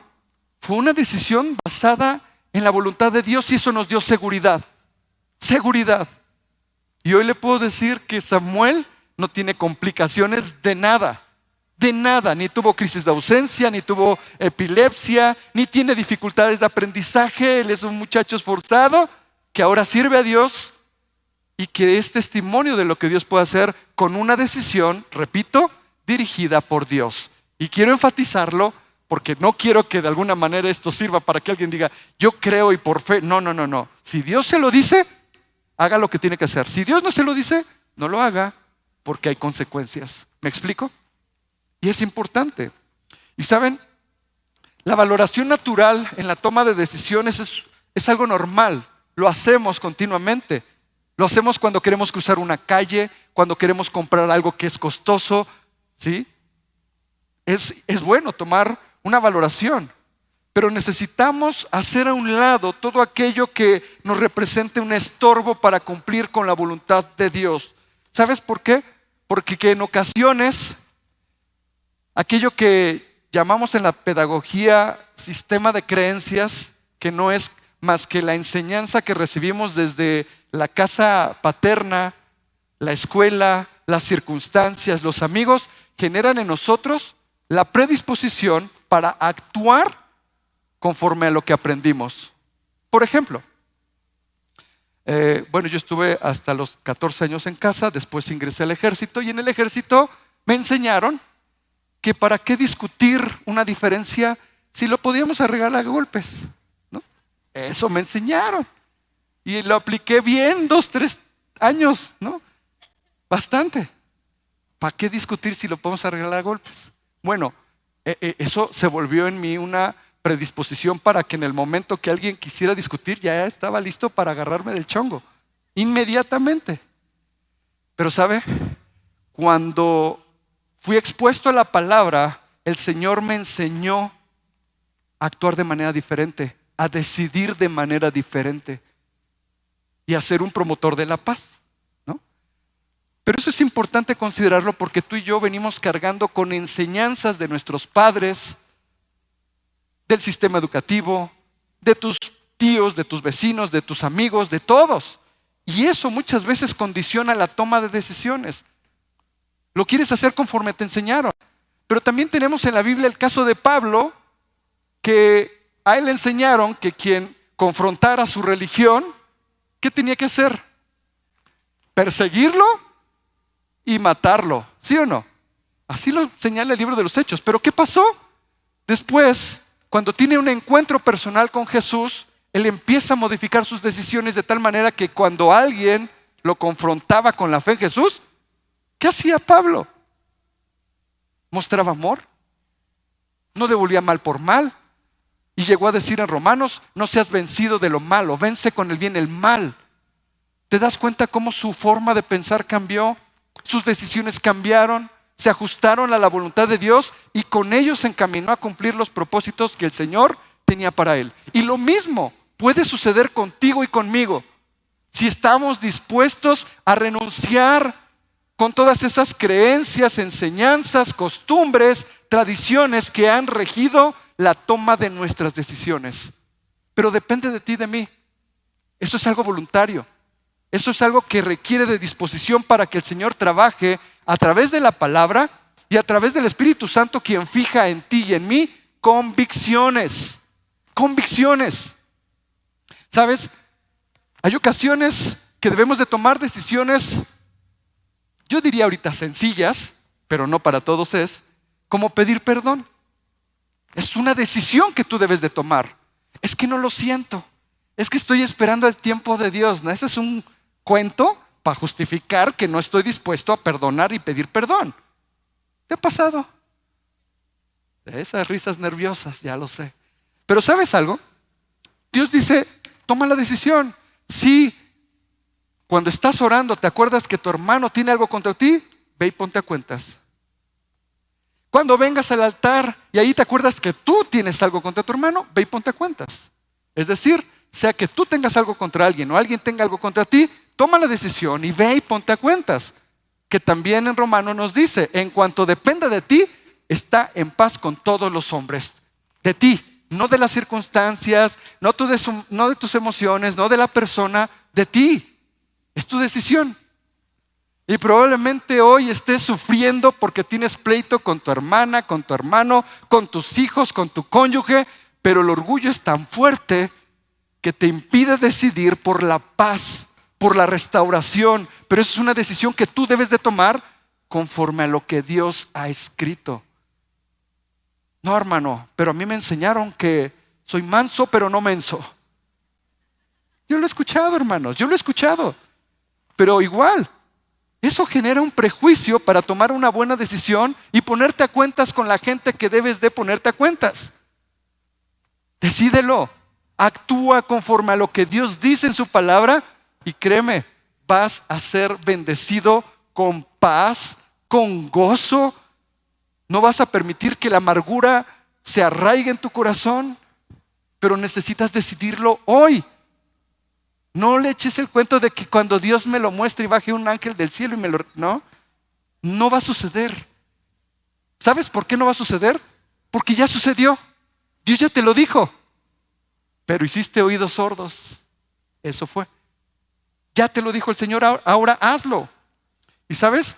fue una decisión basada en la voluntad de Dios y eso nos dio seguridad. Seguridad. Y hoy le puedo decir que Samuel no tiene complicaciones de nada. De nada, ni tuvo crisis de ausencia, ni tuvo epilepsia, ni tiene dificultades de aprendizaje. Él es un muchacho esforzado que ahora sirve a Dios y que es testimonio de lo que Dios puede hacer con una decisión, repito, dirigida por Dios. Y quiero enfatizarlo porque no quiero que de alguna manera esto sirva para que alguien diga, yo creo y por fe. No. Si Dios se lo dice, haga lo que tiene que hacer. Si Dios no se lo dice, no lo haga porque hay consecuencias. ¿Me explico? Y es importante. Y saben, la valoración natural en la toma de decisiones es algo normal. Lo hacemos continuamente. Lo hacemos cuando queremos cruzar una calle, cuando queremos comprar algo que es costoso, ¿sí? Es bueno tomar una valoración, pero necesitamos hacer a un lado todo aquello que nos represente un estorbo para cumplir con la voluntad de Dios. ¿Sabes por qué? Porque que en ocasiones aquello que llamamos en la pedagogía sistema de creencias, que no es más que la enseñanza que recibimos desde la casa paterna, la escuela, las circunstancias, los amigos, generan en nosotros la predisposición para actuar conforme a lo que aprendimos. Por ejemplo, yo estuve hasta los 14 años en casa, después ingresé al ejército y en el ejército me enseñaron que para qué discutir una diferencia si lo podíamos arreglar a golpes, ¿no? Eso me enseñaron y lo apliqué bien 2, 3 años, ¿no? Bastante. ¿Para qué discutir si lo podemos arreglar a golpes? Bueno, eso se volvió en mí una predisposición para que en el momento que alguien quisiera discutir ya estaba listo para agarrarme del chongo inmediatamente. Pero ¿sabe? Cuando fui expuesto a la palabra, el Señor me enseñó a actuar de manera diferente, a decidir de manera diferente y a ser un promotor de la paz, ¿no? Pero eso es importante considerarlo porque tú y yo venimos cargando con enseñanzas de nuestros padres, del sistema educativo, de tus tíos, de tus vecinos, de tus amigos, de todos. Y eso muchas veces condiciona la toma de decisiones. Lo quieres hacer conforme te enseñaron. Pero también tenemos en la Biblia el caso de Pablo, que a él le enseñaron que quien confrontara su religión, ¿qué tenía que hacer? Perseguirlo y matarlo, ¿sí o no? Así lo señala el libro de los Hechos. Pero ¿qué pasó? Después, cuando tiene un encuentro personal con Jesús, él empieza a modificar sus decisiones de tal manera que cuando alguien lo confrontaba con la fe en Jesús, ¿qué hacía Pablo? Mostraba amor, no devolvía mal por mal. Y llegó a decir en Romanos, no seas vencido de lo malo, vence con el bien el mal. ¿Te das cuenta cómo su forma de pensar cambió? Sus decisiones cambiaron, se ajustaron a la voluntad de Dios y con ellos se encaminó a cumplir los propósitos que el Señor tenía para él. Y lo mismo puede suceder contigo y conmigo si estamos dispuestos a renunciar con todas esas creencias, enseñanzas, costumbres, tradiciones que han regido la toma de nuestras decisiones. Pero depende de ti y de mí. Eso es algo voluntario. Eso es algo que requiere de disposición para que el Señor trabaje a través de la palabra y a través del Espíritu Santo, quien fija en ti y en mí convicciones. Convicciones. ¿Sabes? Hay ocasiones que debemos de tomar decisiones, yo diría ahorita sencillas, pero no para todos es, como pedir perdón. Es una decisión que tú debes de tomar. Es que no lo siento. Es que estoy esperando el tiempo de Dios. ¿No? Ese es un cuento para justificar que no estoy dispuesto a perdonar y pedir perdón. ¿Te ha pasado? Esas risas nerviosas, ya lo sé. Pero ¿sabes algo? Dios dice, toma la decisión. Si cuando estás orando te acuerdas que tu hermano tiene algo contra ti, ve y ponte a cuentas. Cuando vengas al altar y ahí te acuerdas que tú tienes algo contra tu hermano, ve y ponte a cuentas. Es decir, sea que tú tengas algo contra alguien o alguien tenga algo contra ti, toma la decisión y ve y ponte a cuentas. Que también en Romanos nos dice, en cuanto dependa de ti, está en paz con todos los hombres. De ti, no de las circunstancias, no de tus emociones, no de la persona, de ti. Es tu decisión. Y probablemente hoy estés sufriendo porque tienes pleito con tu hermana, con tu hermano, con tus hijos, con tu cónyuge, pero el orgullo es tan fuerte que te impide decidir por la paz, por la restauración. Pero eso es una decisión que tú debes de tomar conforme a lo que Dios ha escrito. No, hermano, pero a mí me enseñaron que soy manso pero no menso. Yo lo he escuchado, hermanos, yo lo he escuchado. Pero igual, eso genera un prejuicio para tomar una buena decisión y ponerte a cuentas con la gente que debes de ponerte a cuentas. Decídelo, actúa conforme a lo que Dios dice en su palabra y créeme, vas a ser bendecido con paz, con gozo. No vas a permitir que la amargura se arraigue en tu corazón, pero necesitas decidirlo hoy. No le eches el cuento de que cuando Dios me lo muestre y baje un ángel del cielo y me lo... No va a suceder. ¿Sabes por qué no va a suceder? Porque ya sucedió. Dios ya te lo dijo. Pero hiciste oídos sordos. Eso fue. Ya te lo dijo el Señor, ahora hazlo. Y ¿sabes?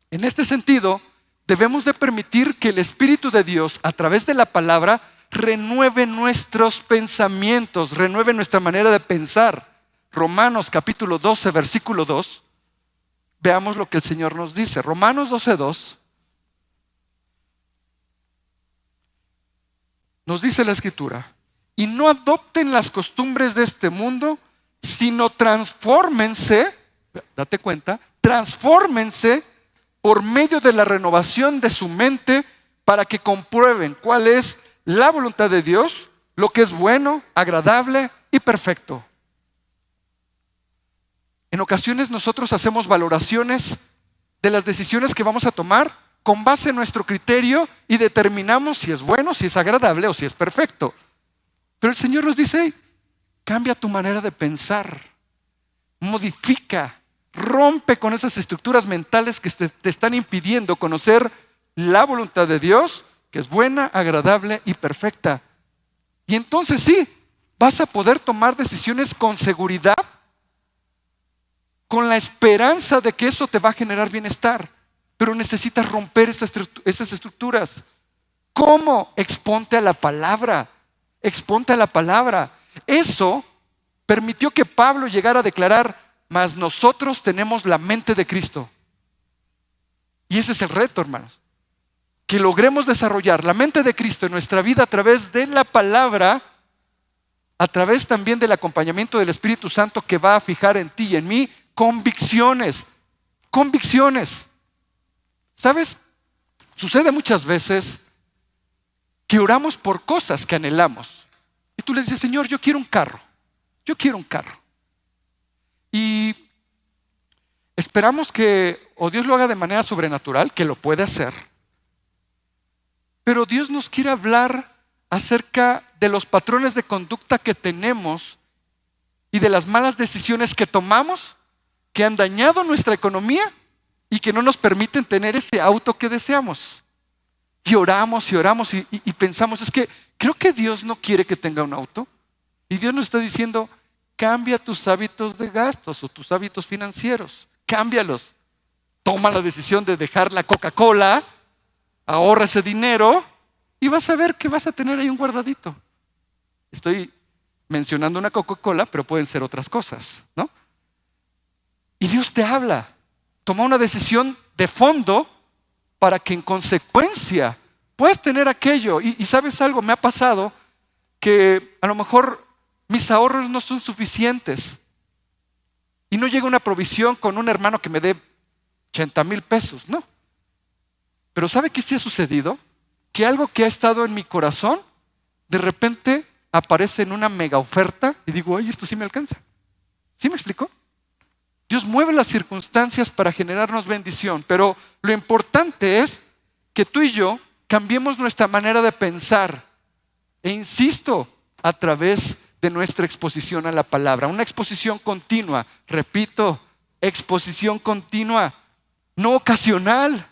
En este sentido, debemos de permitir que el Espíritu de Dios, a través de la palabra, renueve nuestros pensamientos, renueve nuestra manera de pensar. Romanos capítulo 12, versículo 2. Veamos lo que el Señor nos dice. Romanos 12, 2. Nos dice la Escritura: y no adopten las costumbres de este mundo, sino transfórmense, date cuenta, transfórmense por medio de la renovación de su mente para que comprueben cuál es la voluntad de Dios, lo que es bueno, agradable y perfecto. En ocasiones nosotros hacemos valoraciones de las decisiones que vamos a tomar con base en nuestro criterio y determinamos si es bueno, si es agradable o si es perfecto. Pero el Señor nos dice, hey, cambia tu manera de pensar, modifica, rompe con esas estructuras mentales que te están impidiendo conocer la voluntad de Dios, que es buena, agradable y perfecta. Y entonces sí, vas a poder tomar decisiones con seguridad, con la esperanza de que eso te va a generar bienestar. Pero necesitas romper esas estructuras. ¿Cómo? Exponte a la palabra. Exponte a la palabra. Eso permitió que Pablo llegara a declarar, mas nosotros tenemos la mente de Cristo. Y ese es el reto, hermanos. Que logremos desarrollar la mente de Cristo en nuestra vida a través de la palabra, a través también del acompañamiento del Espíritu Santo que va a fijar en ti y en mí convicciones. Convicciones. ¿Sabes? Sucede muchas veces que oramos por cosas que anhelamos. Y tú le dices, Señor, yo quiero un carro. Yo quiero un carro. Y esperamos que o Dios lo haga de manera sobrenatural, que lo puede hacer. Pero Dios nos quiere hablar acerca de los patrones de conducta que tenemos y de las malas decisiones que tomamos, que han dañado nuestra economía y que no nos permiten tener ese auto que deseamos. Y oramos y pensamos, es que creo que Dios no quiere que tenga un auto. Y Dios nos está diciendo, cambia tus hábitos de gastos o tus hábitos financieros. Cámbialos. Toma la decisión de dejar la Coca-Cola, ahorra ese dinero y vas a ver que vas a tener ahí un guardadito. Estoy mencionando una Coca-Cola, pero pueden ser otras cosas, ¿no? Y Dios te habla. Toma una decisión de fondo para que en consecuencia puedas tener aquello. Y sabes algo, me ha pasado que a lo mejor mis ahorros no son suficientes y no llega una provisión con un hermano que me dé 80,000 pesos, no. Pero ¿sabe qué sí ha sucedido? Que algo que ha estado en mi corazón de repente aparece en una mega oferta y digo, ay, esto sí me alcanza. ¿Sí me explico? Dios mueve las circunstancias para generarnos bendición, pero lo importante es que tú y yo cambiemos nuestra manera de pensar. E insisto, a través de nuestra exposición a la palabra. Una exposición continua, repito, exposición continua, no ocasional,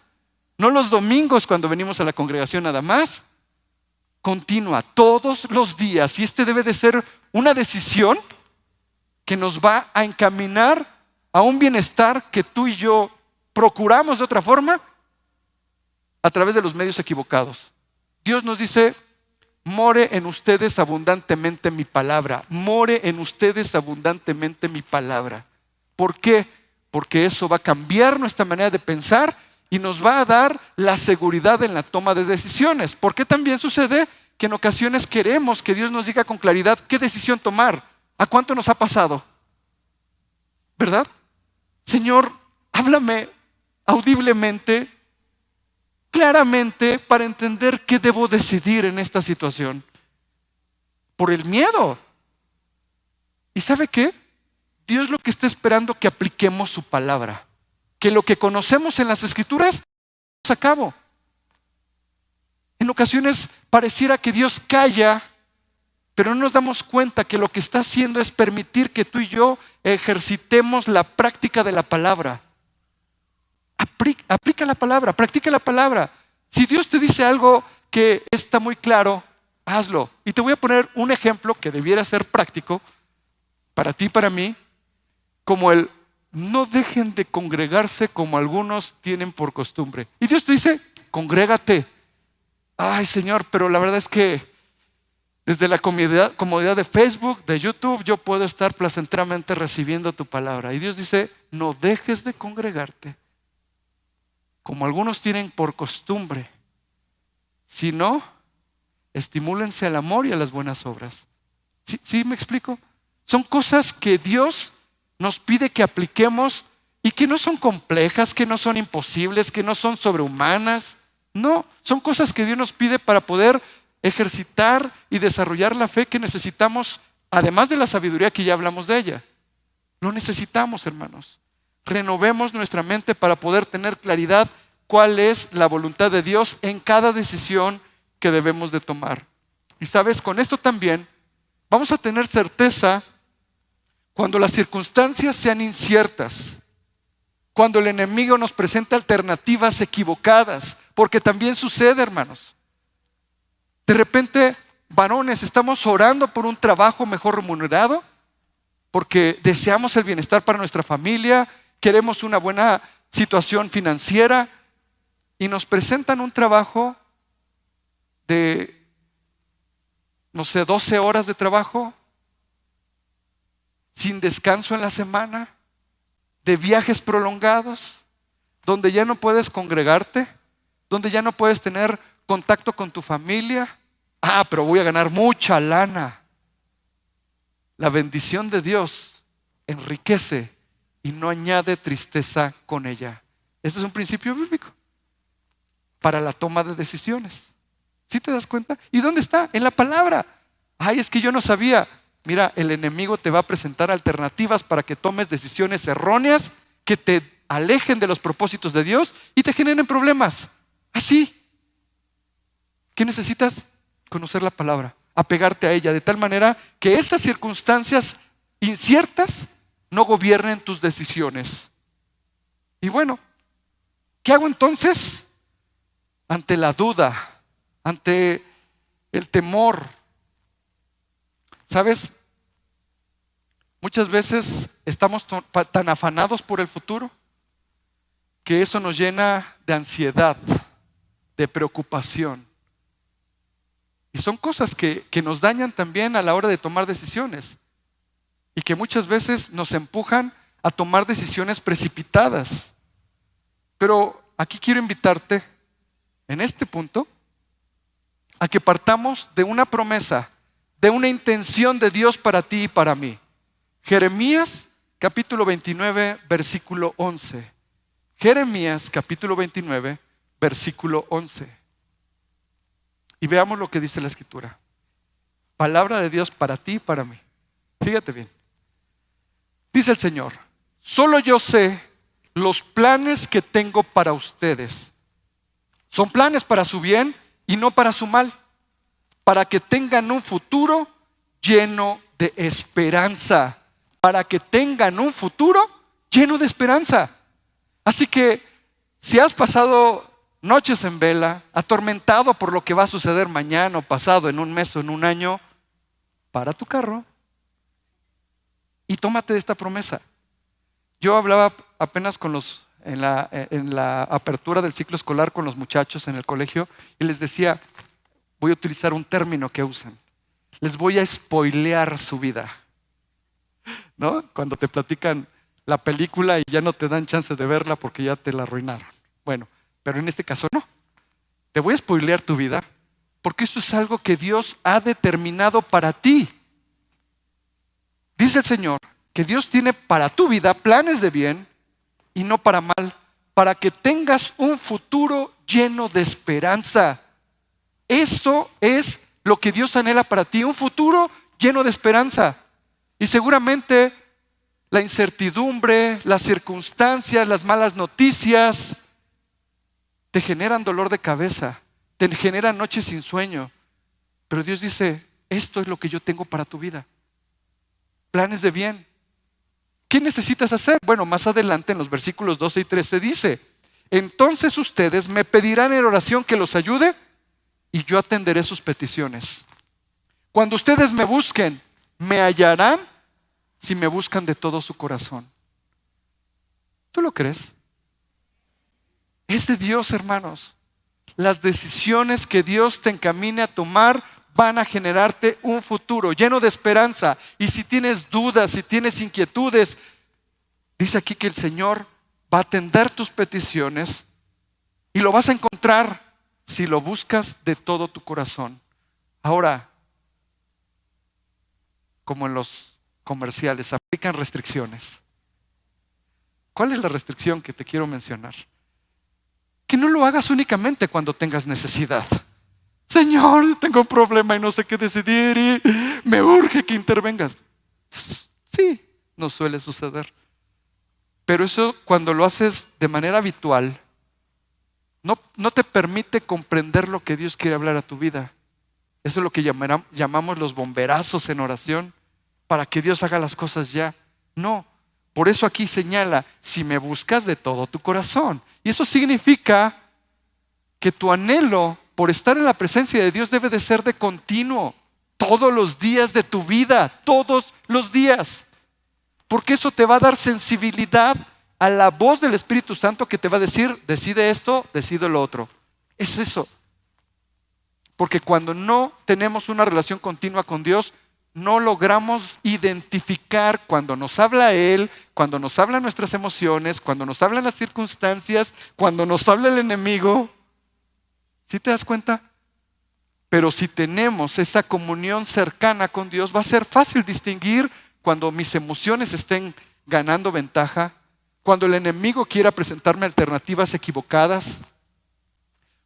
no los domingos cuando venimos a la congregación nada más, continua, todos los días. Y debe de ser una decisión que nos va a encaminar a un bienestar que tú y yo procuramos de otra forma a través de los medios equivocados. Dios nos dice, more en ustedes abundantemente mi palabra. More en ustedes abundantemente mi palabra. ¿Por qué? Porque eso va a cambiar nuestra manera de pensar y nos va a dar la seguridad en la toma de decisiones. Porque también sucede que en ocasiones queremos que Dios nos diga con claridad qué decisión tomar. ¿A cuánto nos ha pasado? ¿Verdad? Señor, háblame audiblemente, claramente, para entender qué debo decidir en esta situación. Por el miedo. ¿Y sabe qué? Dios lo que está esperando que apliquemos su palabra. Que lo que conocemos en las Escrituras se acabó. En ocasiones pareciera que Dios calla, pero no nos damos cuenta que lo que está haciendo es permitir que tú y yo ejercitemos la práctica de la palabra. Aplica la palabra, practica la palabra. Si Dios te dice algo que está muy claro, hazlo. Y te voy a poner un ejemplo que debiera ser práctico para ti y para mí, como el no dejen de congregarse como algunos tienen por costumbre. Y Dios te dice, congrégate. Ay, Señor, pero la verdad es que desde la comodidad de Facebook, de YouTube, yo puedo estar placenteramente recibiendo tu palabra. Y Dios dice, no dejes de congregarte como algunos tienen por costumbre, sino estimúlense al amor y a las buenas obras. ¿Sí me explico? Son cosas que Dios nos pide que apliquemos y que no son complejas, que no son imposibles, que no son sobrehumanas. No, son cosas que Dios nos pide para poder ejercitar y desarrollar la fe que necesitamos, además de la sabiduría que ya hablamos de ella. Lo necesitamos, hermanos. Renovemos nuestra mente para poder tener claridad cuál es la voluntad de Dios en cada decisión que debemos de tomar. Y sabes, con esto también vamos a tener certeza cuando las circunstancias sean inciertas, cuando el enemigo nos presenta alternativas equivocadas, porque también sucede, hermanos. De repente, varones, estamos orando por un trabajo mejor remunerado, porque deseamos el bienestar para nuestra familia, queremos una buena situación financiera, y nos presentan un trabajo de, 12 horas de trabajo, sin descanso en la semana, de viajes prolongados, donde ya no puedes congregarte, donde ya no puedes tener contacto con tu familia. Pero voy a ganar mucha lana. La bendición de Dios enriquece y no añade tristeza con ella. Este es un principio bíblico para la toma de decisiones. ¿Sí te das cuenta? ¿Y dónde está? En la palabra. Es que yo no sabía. Mira, el enemigo te va a presentar alternativas para que tomes decisiones erróneas que te alejen de los propósitos de Dios y te generen problemas. Así. ¿Qué necesitas? Conocer la palabra, apegarte a ella de tal manera que esas circunstancias inciertas no gobiernen tus decisiones. Y bueno, ¿qué hago entonces? Ante la duda, ante el temor. ¿Sabes? Muchas veces estamos tan afanados por el futuro que eso nos llena de ansiedad, de preocupación. Y son cosas que nos dañan también a la hora de tomar decisiones y que muchas veces nos empujan a tomar decisiones precipitadas. Pero aquí quiero invitarte en este punto a que partamos de una promesa, de una intención de Dios para ti y para mí. Jeremías capítulo 29 versículo 11. Jeremías capítulo 29 versículo 11. Y veamos lo que dice la Escritura. Palabra de Dios para ti y para mí. Fíjate bien. Dice el Señor: solo yo sé los planes que tengo para ustedes. Son planes para su bien y no para su mal, para que tengan un futuro lleno de esperanza. Para que tengan un futuro lleno de esperanza. Así que si has pasado noches en vela, atormentado por lo que va a suceder mañana o pasado, en un mes o en un año, para tu carro y tómate de esta promesa. Yo hablaba apenas en la apertura del ciclo escolar con los muchachos en el colegio y les decía, voy a utilizar un término que usan, les voy a spoilear su vida, ¿no? Cuando te platican la película y ya no te dan chance de verla porque ya te la arruinaron. Bueno, pero en este caso no. Te voy a spoilear tu vida porque esto es algo que Dios ha determinado para ti. Dice el Señor que Dios tiene para tu vida planes de bien y no para mal, para que tengas un futuro lleno de esperanza. Eso es lo que Dios anhela para ti, un futuro lleno de esperanza. Y seguramente la incertidumbre, las circunstancias, las malas noticias te generan dolor de cabeza, te generan noches sin sueño. Pero Dios dice, esto es lo que yo tengo para tu vida. Planes de bien. ¿Qué necesitas hacer? Bueno, más adelante en los versículos 12 y 13 dice, entonces ustedes me pedirán en oración que los ayude y yo atenderé sus peticiones. Cuando ustedes me busquen, me hallarán si me buscan de todo su corazón. ¿Tú lo crees? Es de Dios, hermanos. Las decisiones que Dios te encamine a tomar van a generarte un futuro lleno de esperanza. Y si tienes dudas, si tienes inquietudes, dice aquí que el Señor va a atender tus peticiones y lo vas a encontrar si lo buscas de todo tu corazón. Ahora, como en los comerciales, aplican restricciones. ¿Cuál es la restricción que te quiero mencionar? Que no lo hagas únicamente cuando tengas necesidad. Señor, tengo un problema y no sé qué decidir y me urge que intervengas. Sí, nos suele suceder. Pero eso, cuando lo haces de manera habitual, no te permite comprender lo que Dios quiere hablar a tu vida. Eso es lo que llamamos los bomberazos en oración, para que Dios haga las cosas ya. No, por eso aquí señala, si me buscas de todo tu corazón. Y eso significa que tu anhelo por estar en la presencia de Dios debe de ser de continuo, todos los días de tu vida, todos los días. Porque eso te va a dar sensibilidad a la voz del Espíritu Santo que te va a decir, decide esto, decide lo otro. Es eso. Porque cuando no tenemos una relación continua con Dios, no logramos identificar cuando nos habla Él, cuando nos hablan nuestras emociones, cuando nos hablan las circunstancias, cuando nos habla el enemigo. ¿Sí te das cuenta? Pero si tenemos esa comunión cercana con Dios, va a ser fácil distinguir cuando mis emociones estén ganando ventaja, cuando el enemigo quiera presentarme alternativas equivocadas,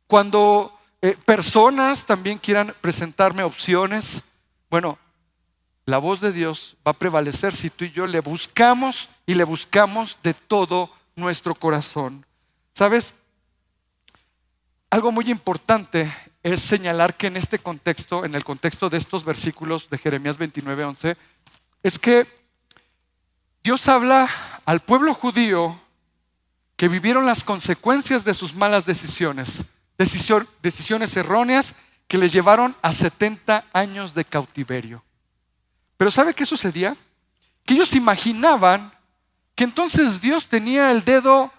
cuando personas también quieran presentarme opciones. Bueno, la voz de Dios va a prevalecer si tú y yo le buscamos y le buscamos de todo nuestro corazón. ¿Sabes? Algo muy importante es señalar que en este contexto, en el contexto de estos versículos de Jeremías 29:11, es que Dios habla al pueblo judío que vivieron las consecuencias de sus malas decisiones, decisiones erróneas que les llevaron a 70 años de cautiverio. Pero ¿sabe qué sucedía? Que ellos imaginaban que entonces Dios tenía el dedo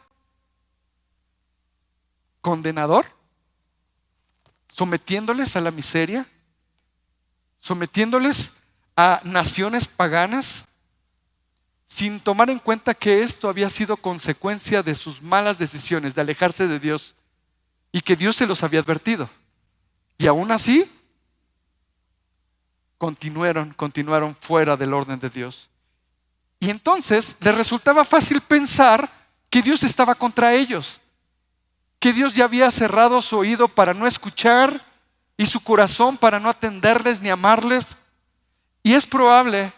condenador, sometiéndoles a la miseria, sometiéndoles a naciones paganas, sin tomar en cuenta que esto había sido consecuencia de sus malas decisiones, de alejarse de Dios, y que Dios se los había advertido. Y aún así, continuaron fuera del orden de Dios. Y entonces les resultaba fácil pensar que Dios estaba contra ellos, que Dios ya había cerrado su oído para no escuchar y su corazón para no atenderles ni amarles. Y es probable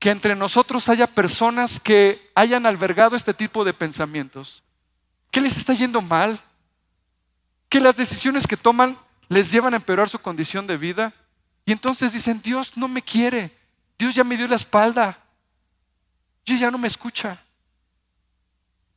que entre nosotros haya personas que hayan albergado este tipo de pensamientos. ¿Que les está yendo mal? ¿Que las decisiones que toman les llevan a empeorar su condición de vida? Y entonces dicen, Dios no me quiere, Dios ya me dio la espalda, Dios ya no me escucha.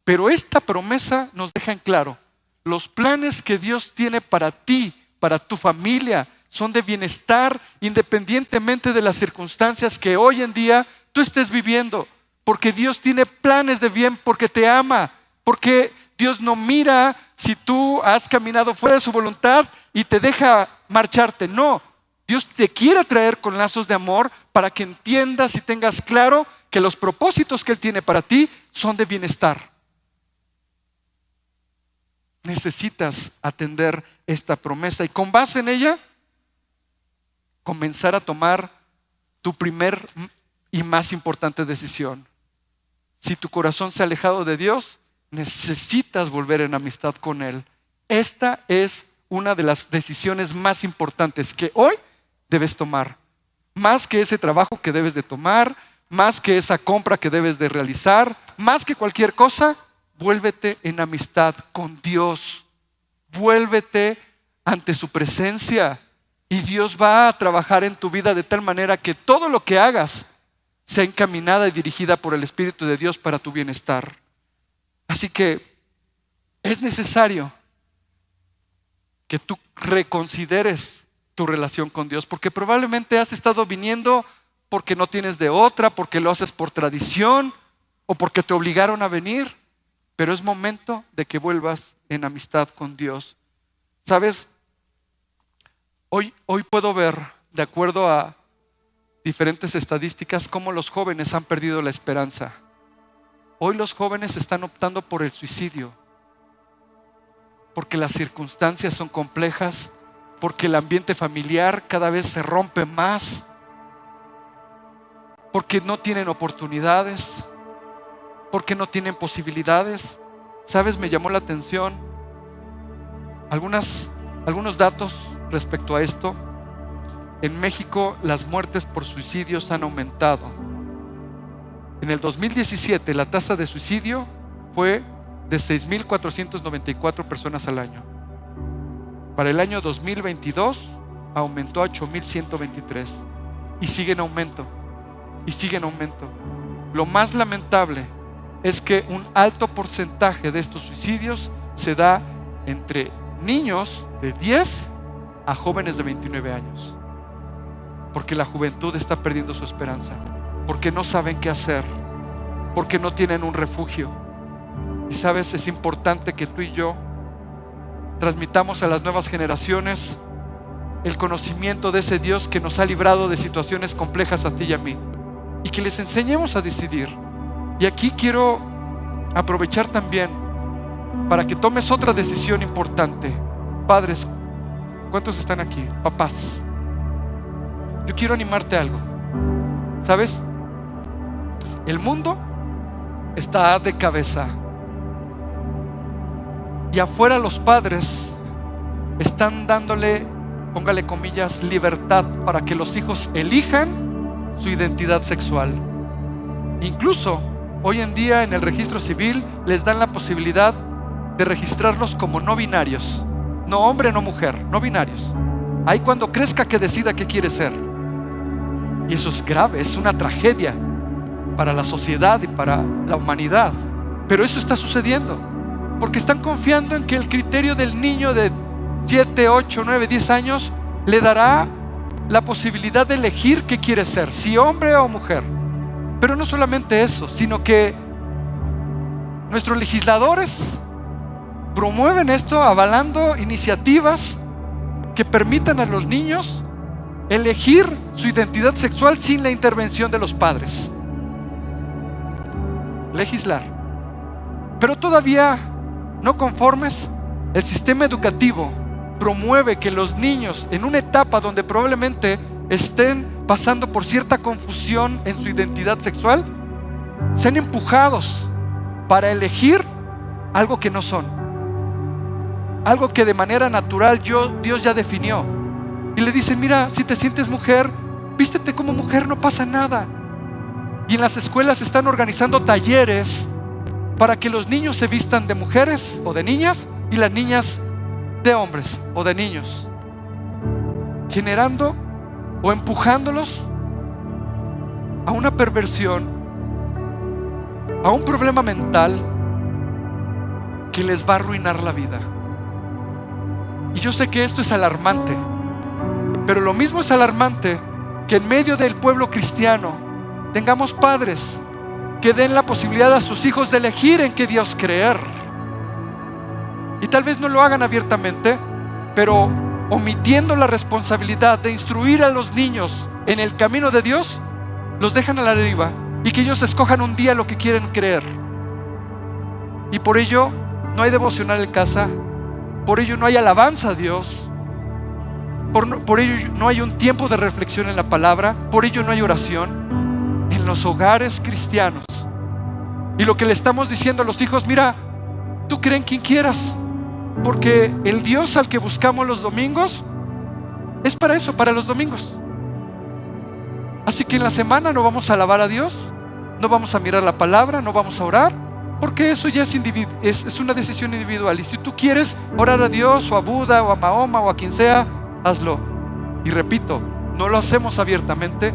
Pero esta promesa nos deja en claro, los planes que Dios tiene para ti, para tu familia, son de bienestar independientemente de las circunstancias que hoy en día tú estés viviendo. Porque Dios tiene planes de bien, porque te ama, porque Dios no mira si tú has caminado fuera de su voluntad y te deja marcharte. No, Dios te quiere traer con lazos de amor para que entiendas y tengas claro que los propósitos que Él tiene para ti son de bienestar. Necesitas atender esta promesa y con base en ella comenzar a tomar tu primer y más importante decisión. Si tu corazón se ha alejado de Dios, necesitas volver en amistad con Él. Esta es una de las decisiones más importantes que hoy debes tomar. Más que ese trabajo que debes de tomar, más que esa compra que debes de realizar, más que cualquier cosa, vuélvete en amistad con Dios. Vuélvete ante su presencia y Dios va a trabajar en tu vida de tal manera que todo lo que hagas sea encaminada y dirigida por el Espíritu de Dios para tu bienestar. Así que es necesario que tú reconsideres tu relación con Dios, porque probablemente has estado viniendo porque no tienes de otra, porque lo haces por tradición o porque te obligaron a venir. Pero es momento de que vuelvas en amistad con Dios. ¿Sabes? Hoy puedo ver, de acuerdo a diferentes estadísticas, cómo los jóvenes han perdido la esperanza. Hoy los jóvenes están optando por el suicidio, porque las circunstancias son complejas, porque el ambiente familiar cada vez se rompe más, porque no tienen oportunidades, porque no tienen posibilidades. ¿Sabes? Me llamó la atención algunos datos respecto a esto. En México las muertes por suicidios han aumentado. En el 2017 la tasa de suicidio fue de 6,494 personas al año. Para el año 2022 aumentó a 8,123 y sigue en aumento, y sigue en aumento. Lo más lamentable es que un alto porcentaje de estos suicidios se da entre niños de 10 a jóvenes de 29 años, porque la juventud está perdiendo su esperanza, porque no saben qué hacer, porque no tienen un refugio. Y sabes, es importante que tú y yo transmitamos a las nuevas generaciones el conocimiento de ese Dios que nos ha librado de situaciones complejas a ti y a mí, y que les enseñemos a decidir. Y aquí quiero aprovechar también para que tomes otra decisión importante. Padres, ¿cuántos están aquí? Papás, yo quiero animarte a algo. ¿Sabes? El mundo está de cabeza, y afuera los padres están dándole, póngale comillas, libertad para que los hijos elijan su identidad sexual. Incluso hoy en día en el registro civil les dan la posibilidad de registrarlos como no binarios. No hombre, no mujer, no binarios. Ahí cuando crezca que decida qué quiere ser. Y eso es grave, es una tragedia para la sociedad y para la humanidad. Pero eso está sucediendo porque están confiando en que el criterio del niño de 7, 8, 9, 10 años le dará la posibilidad de elegir qué quiere ser, si hombre o mujer. Pero no solamente eso, sino que nuestros legisladores promueven esto avalando iniciativas que permitan a los niños elegir su identidad sexual sin la intervención de los padres. Legislar. Pero todavía no conformes, el sistema educativo promueve que los niños en una etapa donde probablemente estén pasando por cierta confusión en su identidad sexual, sean empujados para elegir algo que no son, algo que de manera natural Dios ya definió. Y le dicen: mira, si te sientes mujer, vístete como mujer, no pasa nada. Y en las escuelas están organizando talleres para que los niños se vistan de mujeres o de niñas y las niñas de hombres o de niños, generando o empujándolos a una perversión, a un problema mental que les va a arruinar la vida. Y yo sé que esto es alarmante, pero lo mismo es alarmante que en medio del pueblo cristiano tengamos padres que den la posibilidad a sus hijos de elegir en qué Dios creer. Y tal vez no lo hagan abiertamente, pero omitiendo la responsabilidad de instruir a los niños en el camino de Dios, los dejan a la deriva y que ellos escojan un día lo que quieren creer. Y por ello no hay devocional en casa, por ello no hay alabanza a Dios, por ello no hay un tiempo de reflexión en la palabra, por ello no hay oración en los hogares cristianos. Y lo que le estamos diciendo a los hijos: mira, tú cree en quien quieras, porque el Dios al que buscamos los domingos es para eso, para los domingos. Así que en la semana no vamos a alabar a Dios, no vamos a mirar la palabra, no vamos a orar, porque eso ya es una decisión individual. Y si tú quieres orar a Dios o a Buda o a Mahoma o a quien sea, hazlo. Y repito, no lo hacemos abiertamente,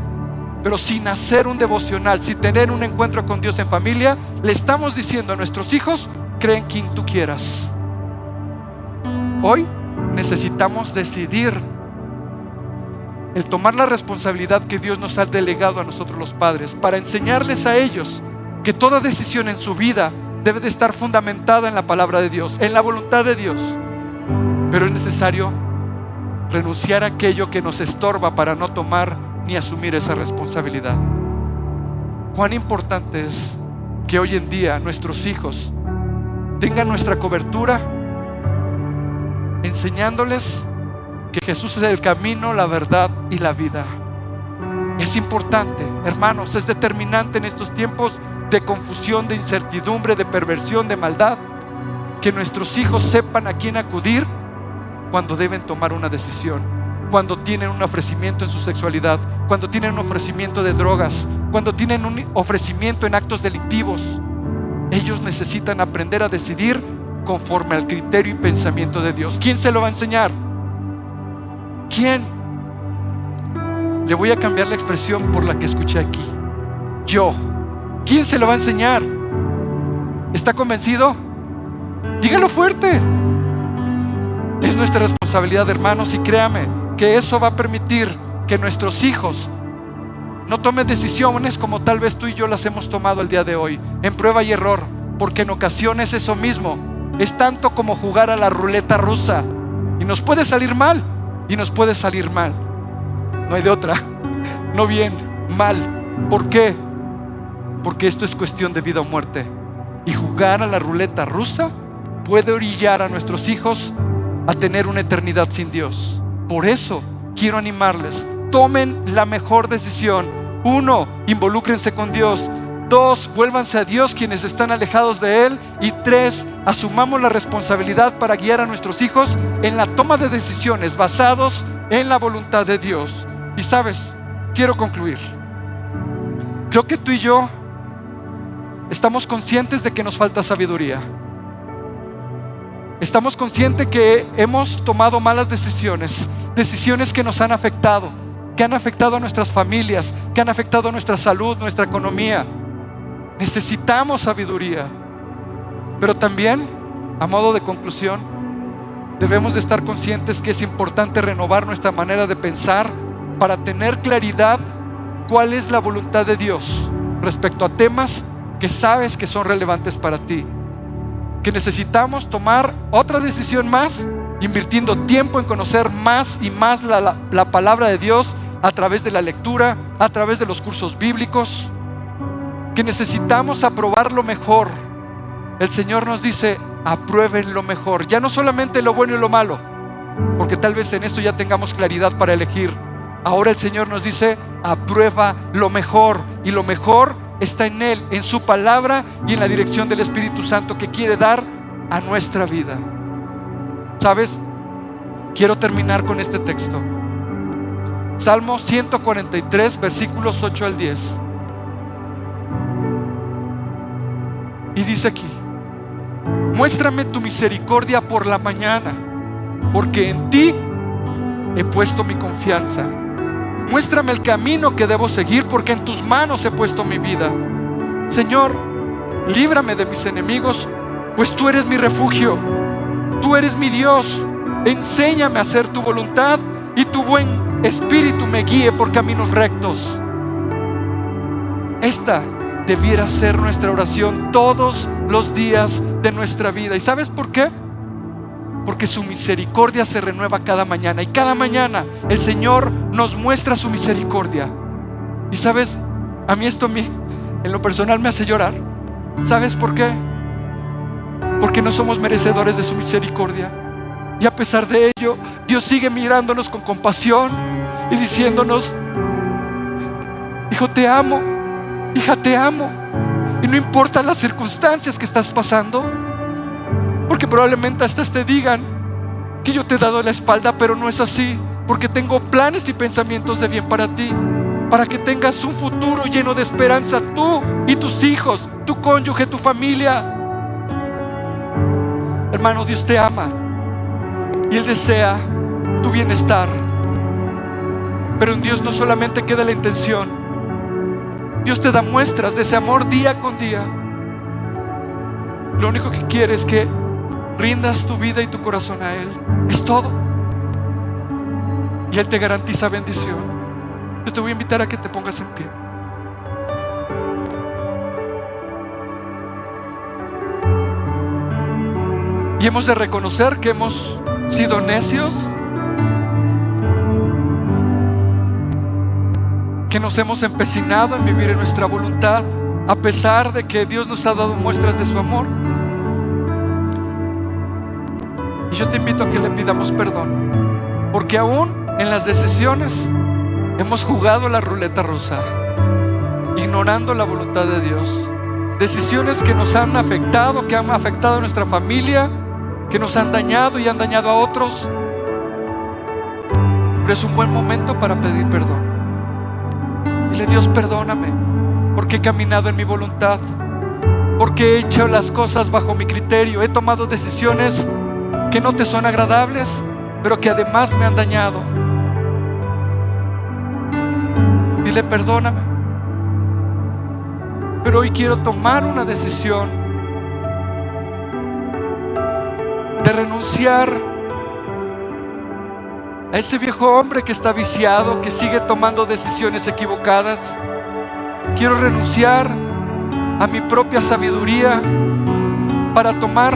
pero sin hacer un devocional, sin tener un encuentro con Dios en familia, le estamos diciendo a nuestros hijos: cree en quien tú quieras. Hoy necesitamos decidir el tomar la responsabilidad que Dios nos ha delegado a nosotros los padres, para enseñarles a ellos que toda decisión en su vida debe de estar fundamentada en la palabra de Dios, en la voluntad de Dios. Pero es necesario renunciar a aquello que nos estorba para no tomar ni asumir esa responsabilidad. Cuán importante es que hoy en día nuestros hijos tengan nuestra cobertura, enseñándoles que Jesús es el camino, la verdad y la vida. Es importante, hermanos, es determinante en estos tiempos de confusión, de incertidumbre, de perversión, de maldad, que nuestros hijos sepan a quién acudir cuando deben tomar una decisión, cuando tienen un ofrecimiento en su sexualidad, cuando tienen un ofrecimiento de drogas, cuando tienen un ofrecimiento en actos delictivos. Ellos necesitan aprender a decidir conforme al criterio y pensamiento de Dios. ¿Quién se lo va a enseñar? ¿Quién? Le voy a cambiar la expresión por la que escuché aquí. Yo. ¿Quién se lo va a enseñar? ¿Está convencido? Dígalo fuerte. Es nuestra responsabilidad, hermanos, y créame que eso va a permitir que nuestros hijos no tomen decisiones como tal vez tú y yo las hemos tomado el día de hoy, en prueba y error, porque en ocasiones eso mismo es tanto como jugar a la ruleta rusa, y nos puede salir mal, y nos puede salir mal. No hay de otra, no bien, mal. ¿Por qué? Porque esto es cuestión de vida o muerte, y jugar a la ruleta rusa puede orillar a nuestros hijos a tener una eternidad sin Dios. Por eso quiero animarles: tomen la mejor decisión. 1, involúcrense con Dios. 2, vuélvanse a Dios quienes están alejados de Él. Y 3, asumamos la responsabilidad para guiar a nuestros hijos en la toma de decisiones basados en la voluntad de Dios. Y sabes, quiero concluir. Creo que tú y yo estamos conscientes de que nos falta sabiduría. Estamos conscientes que hemos tomado malas decisiones, decisiones que nos han afectado, que han afectado a nuestras familias, que han afectado a nuestra salud, nuestra economía. Necesitamos sabiduría. Pero también, a modo de conclusión, debemos de estar conscientes que es importante renovar nuestra manera de pensar para tener claridad cuál es la voluntad de Dios respecto a temas que sabes que son relevantes para ti. Que necesitamos tomar otra decisión más, invirtiendo tiempo en conocer más y más la palabra de Dios a través de la lectura, a través de los cursos bíblicos. Que necesitamos aprobar lo mejor. El Señor nos dice: aprueben lo mejor, ya no solamente lo bueno y lo malo, porque tal vez en esto ya tengamos claridad para elegir. Ahora el Señor nos dice: aprueba lo mejor, y lo mejor está en Él, en su palabra y en la dirección del Espíritu Santo que quiere dar a nuestra vida. ¿Sabes? Quiero terminar con este texto. Salmo 143, versículos 8 al 10. Y dice aquí: muéstrame tu misericordia por la mañana, porque en ti he puesto mi confianza. Muéstrame el camino que debo seguir, porque en tus manos he puesto mi vida. Señor, líbrame de mis enemigos, pues tú eres mi refugio. Tú eres mi Dios. Enséñame a hacer tu voluntad, y tu buen espíritu me guíe por caminos rectos. Esta debiera ser nuestra oración todos los días de nuestra vida. ¿Y sabes por qué? Porque su misericordia se renueva cada mañana, y cada mañana el Señor nos muestra su misericordia. Y sabes, a mí en lo personal me hace llorar. ¿Sabes por qué? Porque no somos merecedores de su misericordia, y a pesar de ello Dios sigue mirándonos con compasión y diciéndonos: hijo, te amo, hija, te amo. Y no importa las circunstancias que estás pasando, porque probablemente hasta te digan que yo te he dado la espalda, pero no es así, porque tengo planes y pensamientos de bien para ti, para que tengas un futuro lleno de esperanza, tú y tus hijos, tu cónyuge, tu familia. Hermano, Dios te ama y Él desea tu bienestar. Pero en Dios no solamente queda la intención, Dios te da muestras de ese amor día con día. Lo único que quiere es que rindas tu vida y tu corazón a Él. Es todo. Y Él te garantiza bendición. Yo te voy a invitar a que te pongas en pie. Y hemos de reconocer que hemos sido necios, que nos hemos empecinado en vivir en nuestra voluntad, a pesar de que Dios nos ha dado muestras de su amor. Y yo te invito a que le pidamos perdón, porque aún en las decisiones hemos jugado la ruleta rusa, ignorando la voluntad de Dios. Decisiones que nos han afectado, que han afectado a nuestra familia, que nos han dañado y han dañado a otros. Pero es un buen momento para pedir perdón. Dile: Dios, perdóname, porque he caminado en mi voluntad, porque he hecho las cosas bajo mi criterio. He tomado decisiones que no te son agradables, pero que además me han dañado. Dile: perdóname. Pero hoy quiero tomar una decisión de renunciar a ese viejo hombre que está viciado, que sigue tomando decisiones equivocadas. Quiero renunciar a mi propia sabiduría para tomar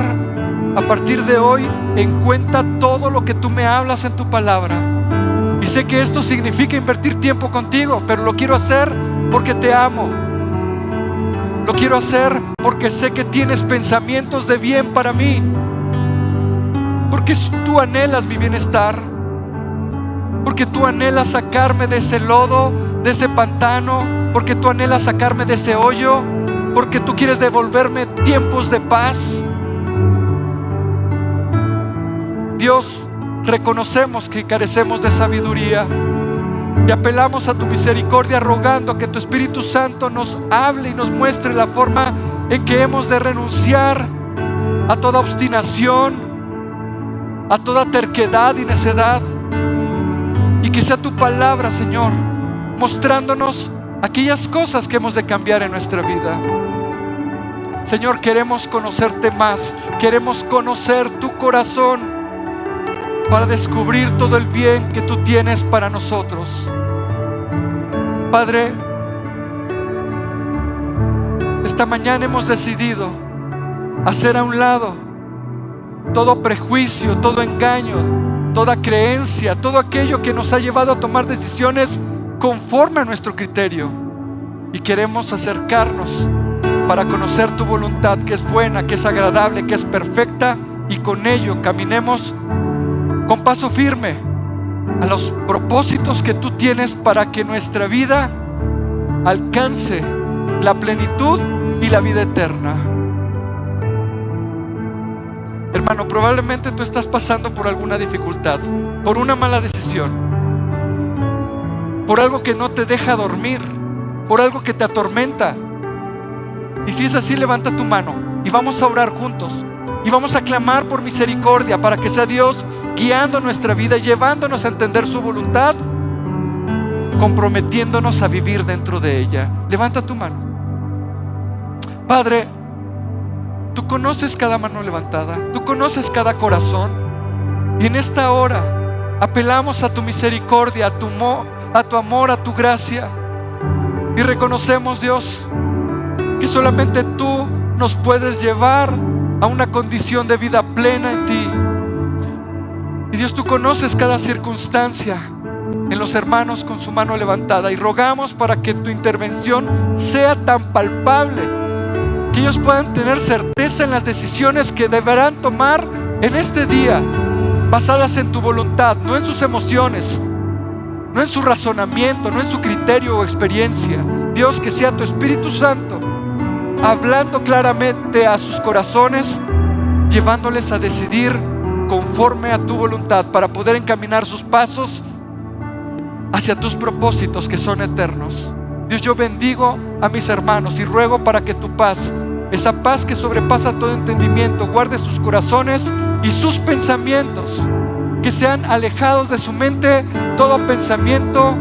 a partir de hoy en cuenta todo lo que tú me hablas en tu palabra. Y sé que esto significa invertir tiempo contigo, pero lo quiero hacer porque te amo. Lo quiero hacer porque sé que tienes pensamientos de bien para mí, porque tú anhelas mi bienestar, porque tú anhelas sacarme de ese lodo, de ese pantano, porque tú anhelas sacarme de ese hoyo, porque tú quieres devolverme tiempos de paz. Dios, reconocemos que carecemos de sabiduría y apelamos a tu misericordia, rogando que tu Espíritu Santo nos hable y nos muestre la forma en que hemos de renunciar a toda obstinación, a toda terquedad y necedad, y que sea tu palabra, Señor, mostrándonos aquellas cosas que hemos de cambiar en nuestra vida. Señor, queremos conocerte más, queremos conocer tu corazón para descubrir todo el bien que tú tienes para nosotros. Padre, esta mañana hemos decidido hacer a un lado todo prejuicio, todo engaño, toda creencia, todo aquello que nos ha llevado a tomar decisiones conforme a nuestro criterio, y queremos acercarnos para conocer tu voluntad, que es buena, que es agradable, que es perfecta, y con ello caminemos con paso firme a los propósitos que tú tienes para que nuestra vida alcance la plenitud y la vida eterna. Hermano, probablemente tú estás pasando por alguna dificultad, por una mala decisión, por algo que no te deja dormir, por algo que te atormenta. Y si es así, levanta tu mano y vamos a orar juntos. Y vamos a clamar por misericordia para que sea Dios guiando nuestra vida, llevándonos a entender su voluntad, comprometiéndonos a vivir dentro de ella. Levanta tu mano. Padre, tú conoces cada mano levantada, tú conoces cada corazón, y en esta hora apelamos a tu misericordia, a tu amor, a tu gracia, y reconocemos, Dios, que solamente tú nos puedes llevar a una condición de vida plena en ti. Y Dios, tú conoces cada circunstancia en los hermanos con su mano levantada, y rogamos para que tu intervención sea tan palpable que ellos puedan tener certeza en las decisiones que deberán tomar en este día, basadas en tu voluntad, no en sus emociones, no en su razonamiento, no en su criterio o experiencia. Dios, que sea tu Espíritu Santo hablando claramente a sus corazones, llevándoles a decidir conforme a tu voluntad, para poder encaminar sus pasos hacia tus propósitos que son eternos. Dios, yo bendigo a mis hermanos y ruego para que tu paz, esa paz que sobrepasa todo entendimiento, guarde sus corazones y sus pensamientos, que sean alejados de su mente todo pensamiento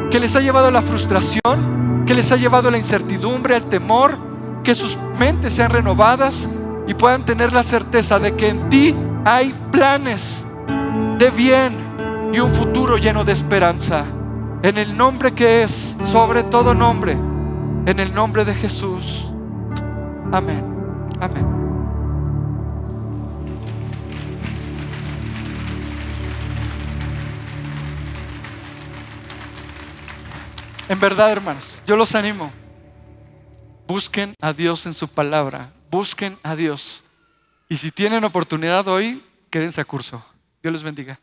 que les ha llevado a la frustración, que les ha llevado a la incertidumbre, al temor, que sus mentes sean renovadas y puedan tener la certeza de que en ti hay planes de bien y un futuro lleno de esperanza. En el nombre que es sobre todo nombre, en el nombre de Jesús. Amén. Amén. En verdad, hermanos, yo los animo. Busquen a Dios en su palabra. Busquen a Dios. Y si tienen oportunidad hoy, quédense a curso. Dios les bendiga.